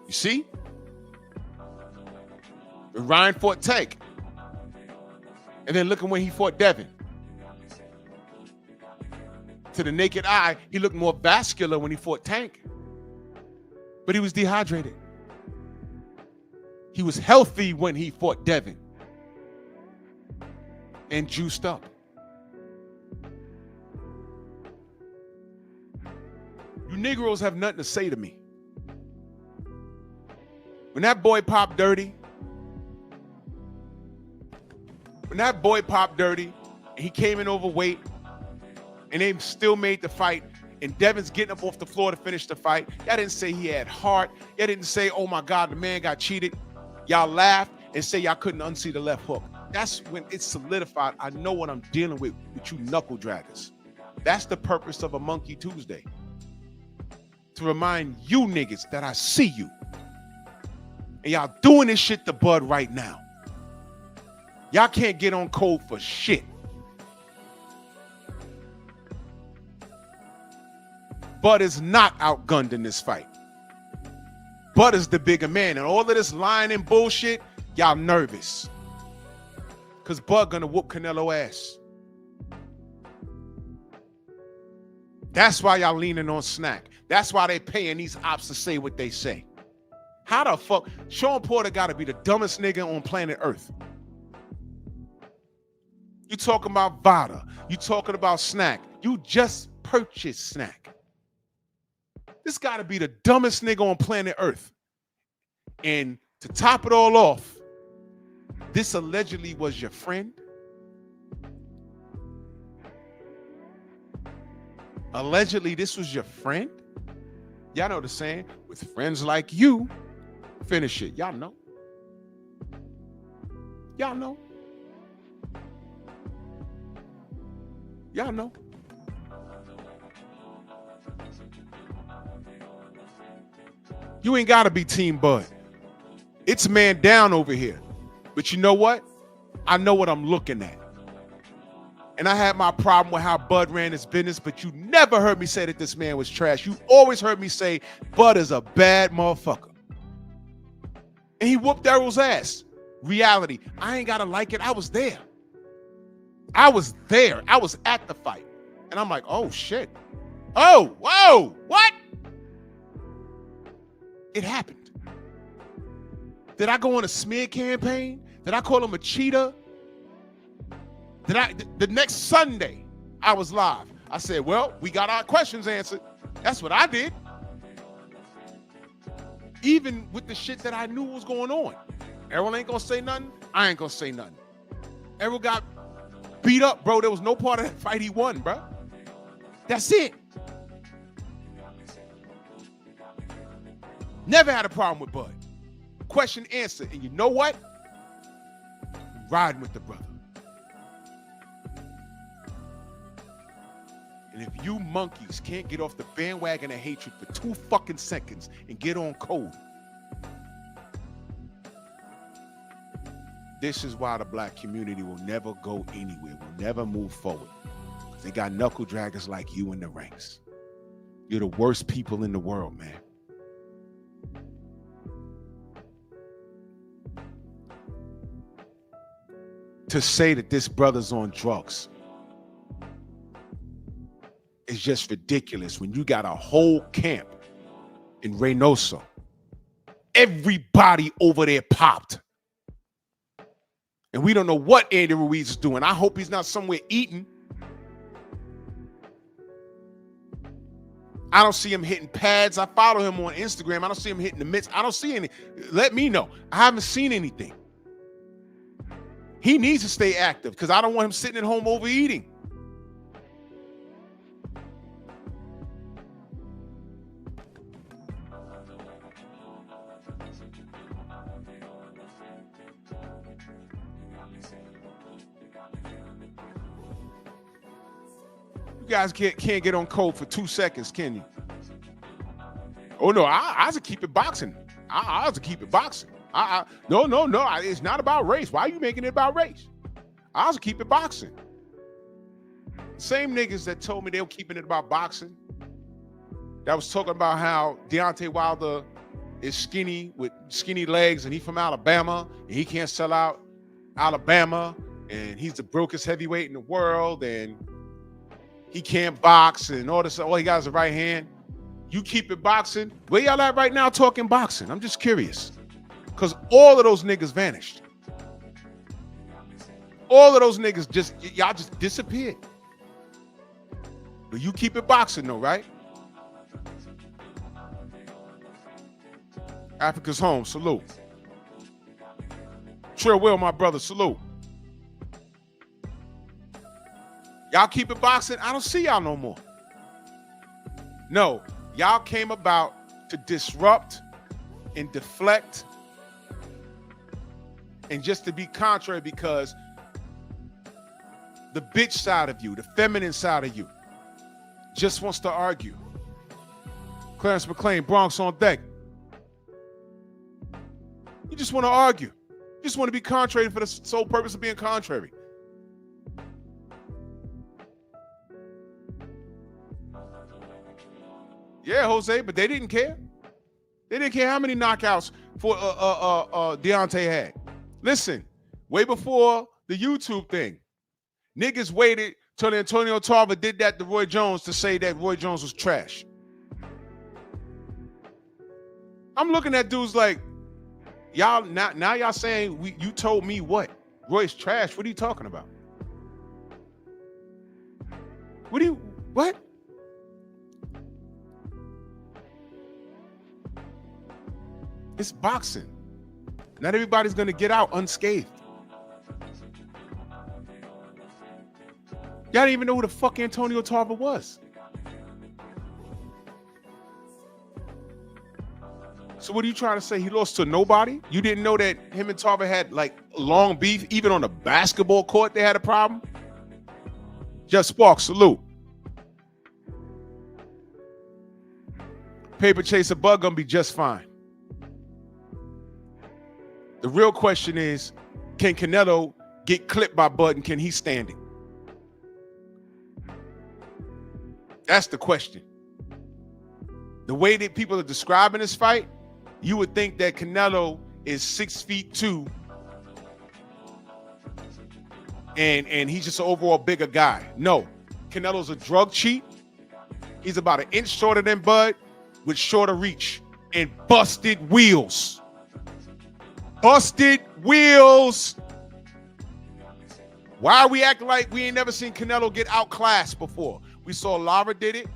You see? And Ryan fought Tank. And then look at when he fought Devin. To the naked eye, he looked more vascular when he fought Tank. But he was dehydrated. He was healthy when he fought Devin. And juiced up. You Negroes have nothing to say to me. When that boy popped dirty, and he came in overweight, and they still made the fight, and Devin's getting up off the floor to finish the fight, y'all didn't say he had heart. Y'all didn't say, oh my God, the man got cheated. Y'all laughed and say y'all couldn't unsee the left hook. That's when it's solidified. I know what I'm dealing with you knuckle draggers. That's the purpose of a Monkey Tuesday. To remind you niggas that I see you. And y'all doing this shit to Bud right now. Y'all can't get on code for shit. Bud is not outgunned in this fight. Bud is the bigger man. And all of this lying and bullshit, y'all nervous. Because Bud gonna whoop Canelo ass. That's why y'all leaning on Snack. That's why they paying these ops to say what they say. How the fuck? Shawn Porter gotta be the dumbest nigga on planet Earth. You talking about Vada. You talking about Snack. You just purchased Snack. This gotta be the dumbest nigga on planet Earth. And to top it all off, this allegedly was your friend. Allegedly, this was your friend. Y'all know the saying, with friends like you, finish it. Y'all know. Y'all know. Y'all know. You ain't got to be Team Bud. It's man down over here. But you know what? I know what I'm looking at. And I had my problem with how Bud ran his business, but you never heard me say that this man was trash. You always heard me say Bud is a bad motherfucker. And he whooped Errol's ass. Reality. I ain't got to like it. I was there. I was there. I was at the fight. And I'm like, oh, shit. Oh, whoa, what? It happened. Did I go on a smear campaign? Did I call him a cheater? The next Sunday, I was live. I said, well, we got our questions answered. That's what I did. Even with the shit that I knew was going on. Errol ain't gonna say nothing. I ain't gonna say nothing. Errol got beat up, bro. There was no part of that fight he won, bro. That's it. Never had a problem with Bud. Question answered. And you know what? I'm riding with the brother. And if you monkeys can't get off the bandwagon of hatred for 2 fucking seconds and get on code, this is why the black community will never go anywhere, will never move forward. They got knuckle draggers like you in the ranks. You're the worst people in the world, man. To say that this brother's on drugs is just ridiculous when you got a whole camp in Reynosa. Everybody over there popped. And we don't know what Andy Ruiz is doing. I hope he's not somewhere eating. I don't see him hitting pads. I follow him on Instagram. I don't see him hitting the mitts. I don't see any. Let me know. I haven't seen anything. He needs to stay active because I don't want him sitting at home overeating. You guys can't get on code for 2 seconds, can you? Oh no, I have to keep it boxing. I have to keep it boxing. No. It's not about race. Why are you making it about race? I have to keep it boxing. Same niggas that told me they were keeping it about boxing, that was talking about how Deontay Wilder is skinny with skinny legs and he's from Alabama and he can't sell out Alabama and he's the brokest heavyweight in the world and he can't box and all this. All he got is a right hand. You keep it boxing. Where y'all at right now talking boxing? I'm just curious. Because all of those niggas vanished. All of those niggas y'all just disappeared. But you keep it boxing though, right? Africa's home, salute. Trill Will, my brother, salute. Y'all keep it boxing? I don't see y'all no more. No, y'all came about to disrupt and deflect and just to be contrary because the bitch side of you, the feminine side of you, just wants to argue. Clarence McLean, Bronx on deck. You just want to argue. You just want to be contrary for the sole purpose of being contrary. Yeah, Jose, but they didn't care. They didn't care how many knockouts for Deontay had. Listen, way before the YouTube thing, niggas waited till Antonio Tarver did that to Roy Jones to say that Roy Jones was trash. I'm looking at dudes like, y'all now y'all saying you told me what? Roy's trash. What are you talking about? What? It's boxing. Not everybody's gonna get out unscathed. Y'all didn't even know who the fuck Antonio Tarver was. So what are you trying to say? He lost to nobody? You didn't know that him and Tarver had like long beef? Even on the basketball court, they had a problem? Just Sparks, salute. Paper Chaser Bug gonna be just fine. The real question is, can Canelo get clipped by Bud and can he stand it? That's the question. The way that people are describing this fight, you would think that Canelo is 6'2" and he's just an overall bigger guy. No, Canelo's a drug cheat. He's about an inch shorter than Bud with shorter reach and busted wheels. Busted wheels. Why are we acting like we ain't never seen Canelo get outclassed before? We saw Lara did it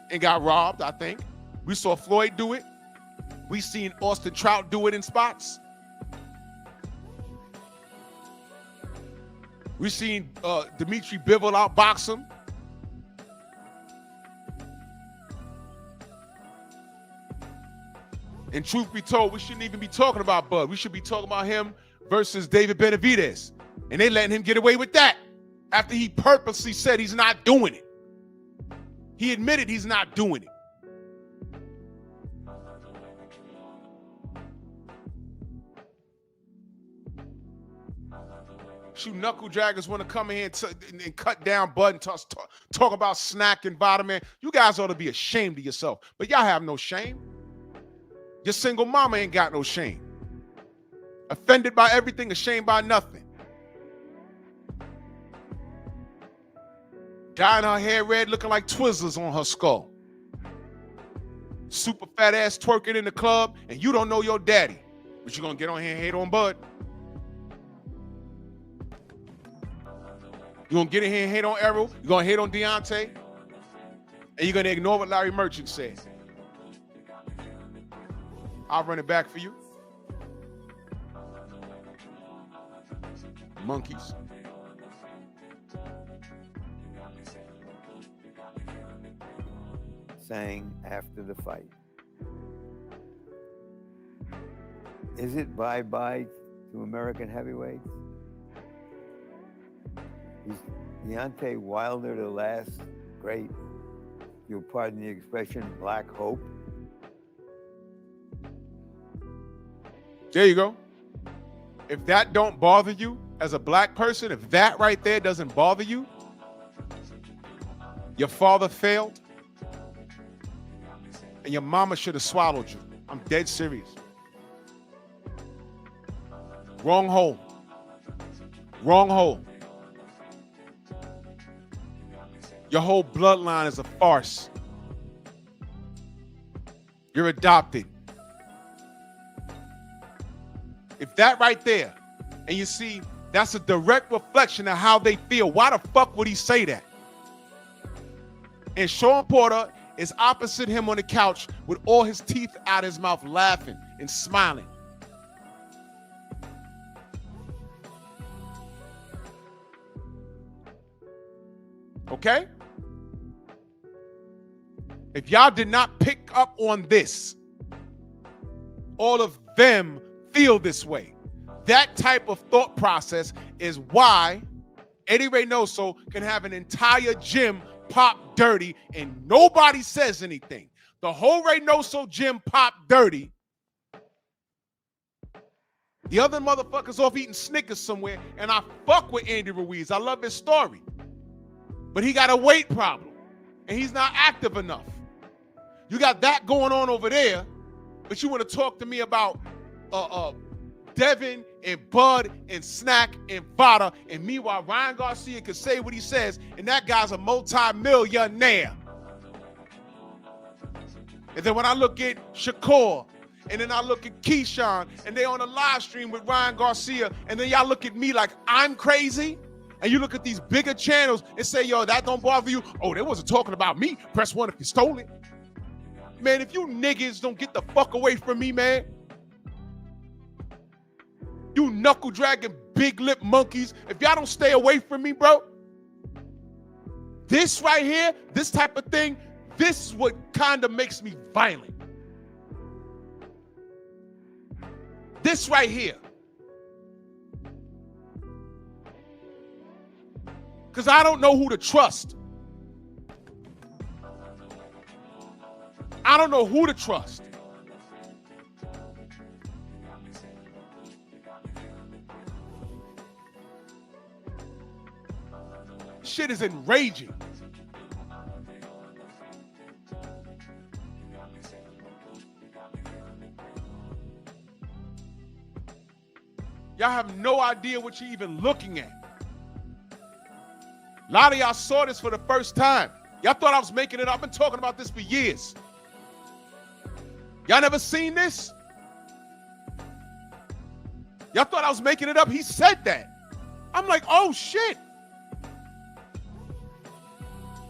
and got robbed, I think. We saw Floyd do it. We seen Austin Trout do it in spots. We seen Dimitri Bivol outbox him. And truth be told, we shouldn't even be talking about Bud. We should be talking about him versus David Benavidez. And they letting him get away with that after he purposely said he's not doing it. He admitted he's not doing it. Shoot, knuckle draggers want to come in here and cut down Bud and talk about snack and vitamin. You guys ought to be ashamed of yourself. But y'all have no shame. Your single mama ain't got no shame. Offended by everything, ashamed by nothing. Dyeing her hair red, looking like Twizzlers on her skull. Super fat ass twerking in the club, and you don't know your daddy. But you gonna get on here and hate on Bud? You gonna get in here and hate on Errol? You gonna hate on Deontay? And you're gonna ignore what Larry Merchant said? I'll run it back for you. Monkeys.
Saying after the fight, is it bye-bye to American heavyweights? Is Deontay Wilder the last great, you'll pardon the expression, black hope?
There you go. If that don't bother you as a black person, if that right there doesn't bother you, your father failed, and your mama should have swallowed you. I'm dead serious. Wrong hole. Wrong hole. Your whole bloodline is a farce. You're adopted. If that right there, and you see, that's a direct reflection of how they feel. Why the fuck would he say that? And Shawn Porter is opposite him on the couch with all his teeth out of his mouth, laughing and smiling. Okay? If y'all did not pick up on this, all of them feel this way. That type of thought process is why Eddie Reynoso can have an entire gym pop dirty and nobody says anything. The whole Reynoso gym pop dirty. The other motherfuckers off eating Snickers somewhere, and I fuck with Andy Ruiz. I love his story. But he got a weight problem, and he's not active enough. You got that going on over there, but you want to talk to me about Devin and Bud and Snack and Vada, and meanwhile Ryan Garcia can say what he says, and that guy's a multi-millionaire. And then when I look at Shakur, and then I look at Keyshawn, and they on a live stream with Ryan Garcia, and then y'all look at me like I'm crazy, and you look at these bigger channels and say, yo, that don't bother you? Oh, they wasn't talking about me. Press 1 if you stole it. Man, if you niggas don't get the fuck away from me, man. You knuckle dragging big lip monkeys, if y'all don't stay away from me, bro. This right here, this type of thing, this is what kind of makes me violent. This right here. Because I don't know who to trust. I don't know who to trust. Shit is enraging. Y'all have no idea what you're even looking at. A lot of y'all saw this for the first time. Y'all thought I was making it up. I've been talking about this for years. Y'all never seen this? Y'all thought I was making it up? He said that. I'm like, oh shit.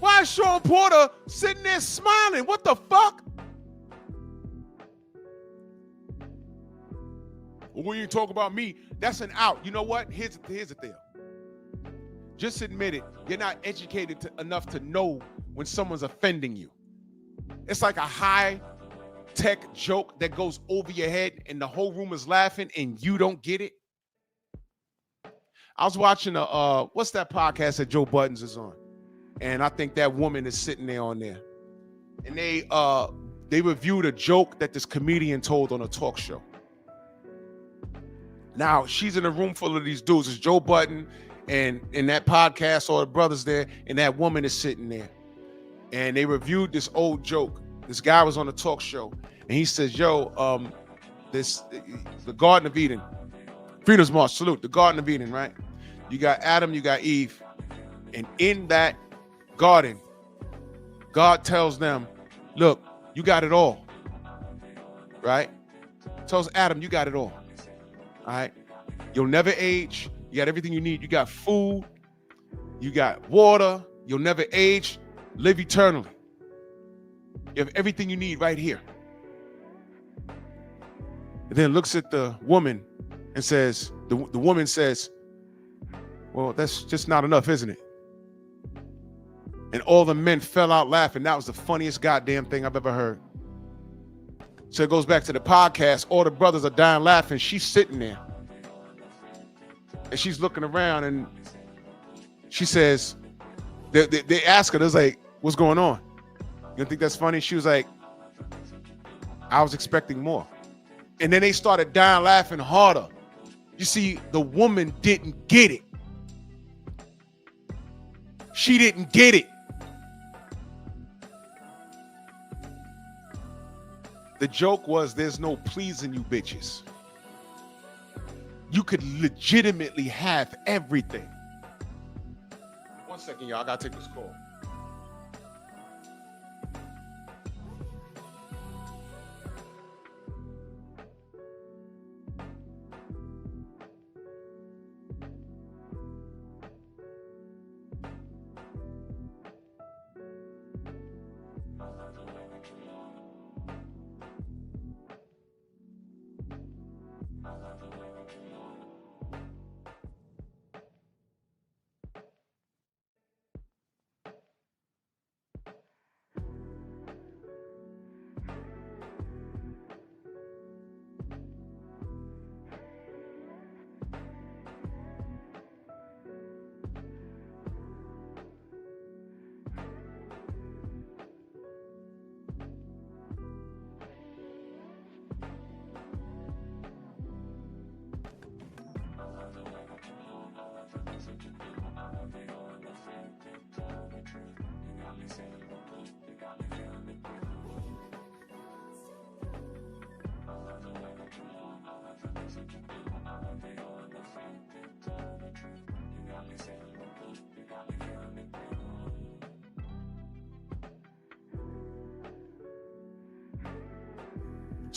Why is Shawn Porter sitting there smiling? What the fuck? Well, when you talk about me, that's an out. You know what? Here's the thing. Just admit it. You're not educated enough to know when someone's offending you. It's like a high-tech joke that goes over your head and the whole room is laughing and you don't get it. I was watching what's that podcast that Joe Buttons is on? And I think that woman is sitting there on there. And they reviewed a joke that this comedian told on a talk show. Now, she's in a room full of these dudes. It's Joe Budden and in that podcast, all the brothers there, and that woman is sitting there. And they reviewed this old joke. This guy was on a talk show, and he says, yo, the Garden of Eden, Freedom's March, salute, the Garden of Eden, right? You got Adam, you got Eve, and in that garden, God tells them, look, you got it all, right? Tells Adam, you got it all. All right, you'll never age. You got everything you need. You got food. You got water. You'll never age. Live eternally. You have everything you need right here. And then looks at the woman and says, the woman says, well, that's just not enough, isn't it? And all the men fell out laughing. That was the funniest goddamn thing I've ever heard. So it goes back to the podcast. All the brothers are dying laughing. She's sitting there. And she's looking around and she says, they ask her, they're like, what's going on? You don't think that's funny? She was like, I was expecting more. And then they started dying laughing harder. You see, the woman didn't get it. She didn't get it. The joke was, there's no pleasing you bitches. You could legitimately have everything. 1 second, y'all. I gotta take this call.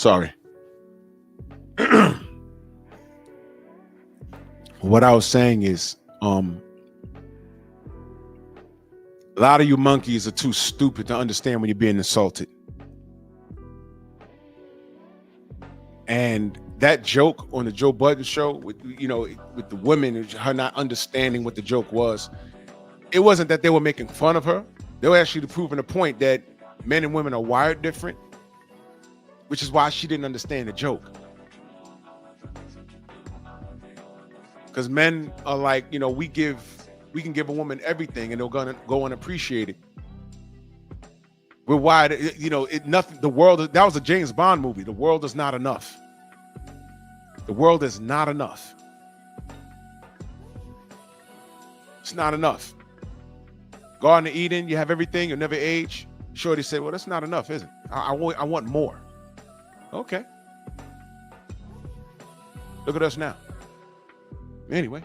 Sorry. What I was saying is, a lot of you monkeys are too stupid to understand when you're being insulted. And that joke on the Joe Budden show with the women, her not understanding what the joke was, it wasn't that they were making fun of her. They were actually proving a point that men and women are wired different, which is why she didn't understand the joke. Because men are like, we can give a woman everything and they're gonna go and appreciate it. We're wired, nothing. The world, that was a James Bond movie. The world is not enough. The world is not enough. It's not enough. Garden of Eden, you have everything, you'll never age. Shorty said, well, that's not enough, is it? I want more. Okay. Look at us now. Anyway,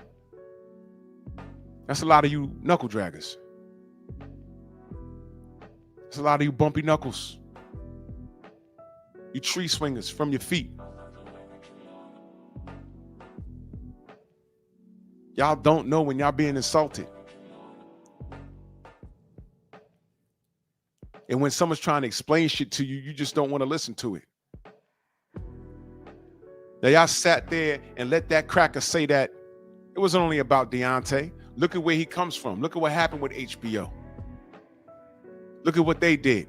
that's a lot of you knuckle draggers. That's a lot of you bumpy knuckles. You tree swingers from your feet. Y'all don't know when y'all being insulted. And when someone's trying to explain shit to you, you just don't want to listen to it. Now y'all sat there and let that cracker say that it wasn't only about Deontay. Look at where he comes from. Look at what happened with HBO. Look at what they did.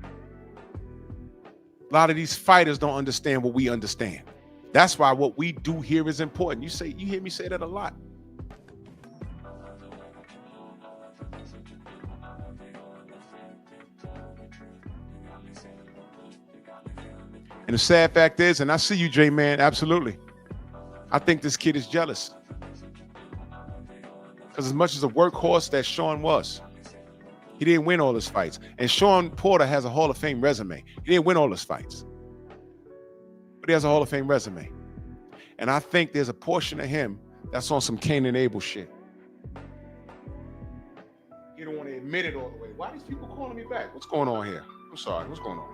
A lot of these fighters don't understand what we understand. That's why what we do here is important. You hear me say that a lot. And the sad fact is, and I see you, J-Man, absolutely. I think this kid is jealous. Because as much as a workhorse that Shawn was, he didn't win all his fights. And Shawn Porter has a Hall of Fame resume. He didn't win all his fights, but he has a Hall of Fame resume. And I think there's a portion of him that's on some Cain and Abel shit. You don't want to admit it all the way. Why are these people calling me back? What's going on here? I'm sorry. What's going on?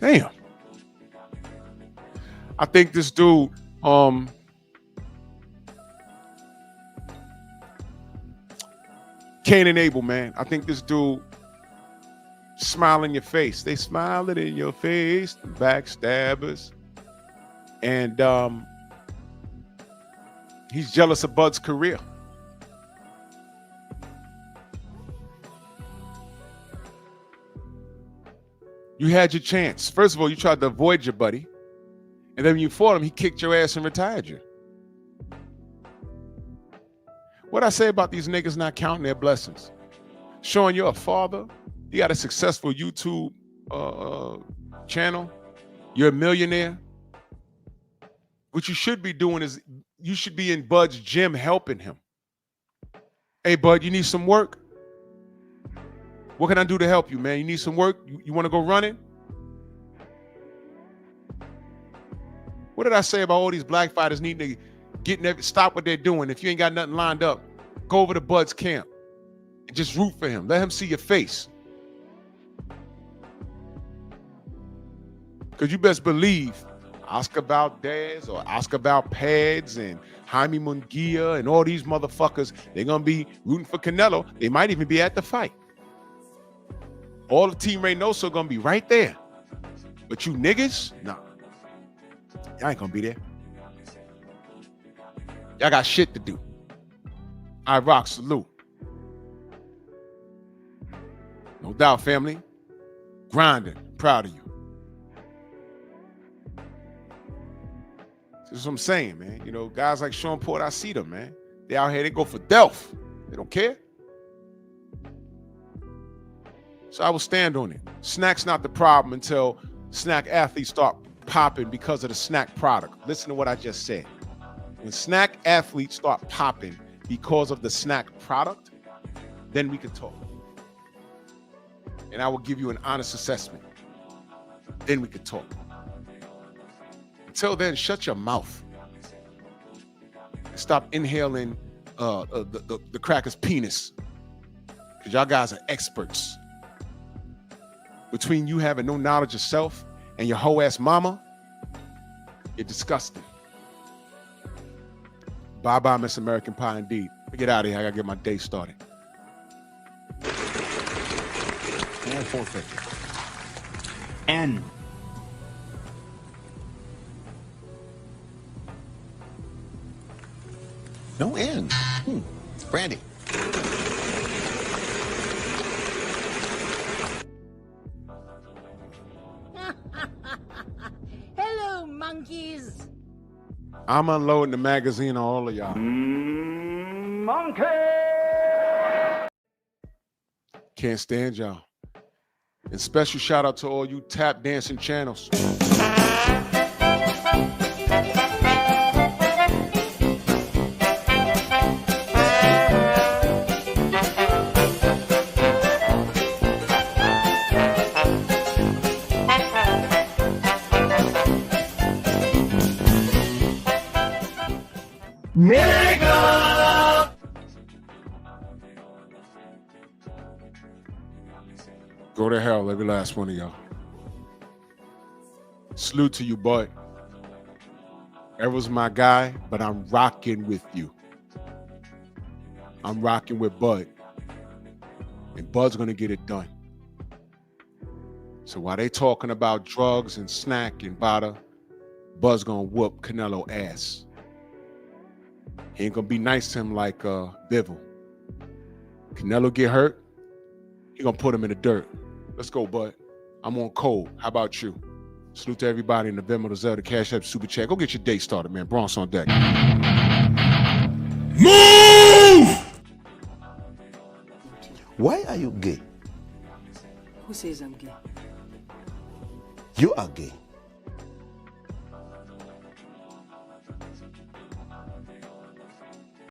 Damn. I think this dude, Cain and Abel, man. I think this dude smile in your face. They smile it in your face, the backstabbers. And he's jealous of Bud's career. You had your chance. First of all, you tried to avoid your buddy. And then when you fought him, he kicked your ass and retired you. What I say about these niggas not counting their blessings? Showing you're a father. You got a successful YouTube channel. You're a millionaire. What you should be doing is you should be in Bud's gym helping him. Hey, Bud, you need some work? What can I do to help you, man? You need some work? You want to go running? What did I say about all these black fighters needing to stop what they're doing? If you ain't got nothing lined up, go over to Bud's camp and just root for him. Let him see your face. Because you best believe Oscar Valdez or Oscar Valpads and Jaime Munguia and all these motherfuckers, they're going to be rooting for Canelo. They might even be at the fight. All the Team Reynoso going to be right there. But you niggas, nah. Y'all ain't going to be there. Y'all got shit to do. I rock, salute. No doubt, family. Grinding. Proud of you. This is what I'm saying, man. You know, guys like Shawn Porter, I see them, man. They out here, they go for Delph. They don't care. So I will stand on it. Snack's not the problem until snack athletes start popping because of the snack product. Listen to what I just said. When snack athletes start popping because of the snack product, then we could talk. And I will give you an honest assessment. Then we could talk. Until then, shut your mouth. And stop inhaling the cracker's penis. Because y'all guys are experts. Between you having no knowledge of self and your hoe ass mama, you're disgusting. Bye-bye, Miss American Pie, indeed. Let me get out of here. I gotta get my day started.
And 450. N.
No N. Brandy.
Hello, monkeys.
I'm unloading the magazine on all of y'all.
Monkey!
Can't stand y'all. And special shout out to all you tap dancing channels.
Nigga!
Go to hell, every last one of y'all. Salute to you, Bud. That was my guy, but I'm rocking with you. I'm rocking with Bud. And Bud's gonna get it done. So while they talking about drugs and snack and bada, Bud's gonna whoop Canelo ass. He ain't gonna be nice to him like Bivol. Canelo get hurt, he gonna put him in the dirt. Let's go, Bud. I'm on cold. How about you? Salute to everybody in the Venmo, the Zelda, Cash App, Super Chat. Go get your day started, man. Bronx on deck.
Move! Why are you gay?
Who says I'm gay?
You are gay.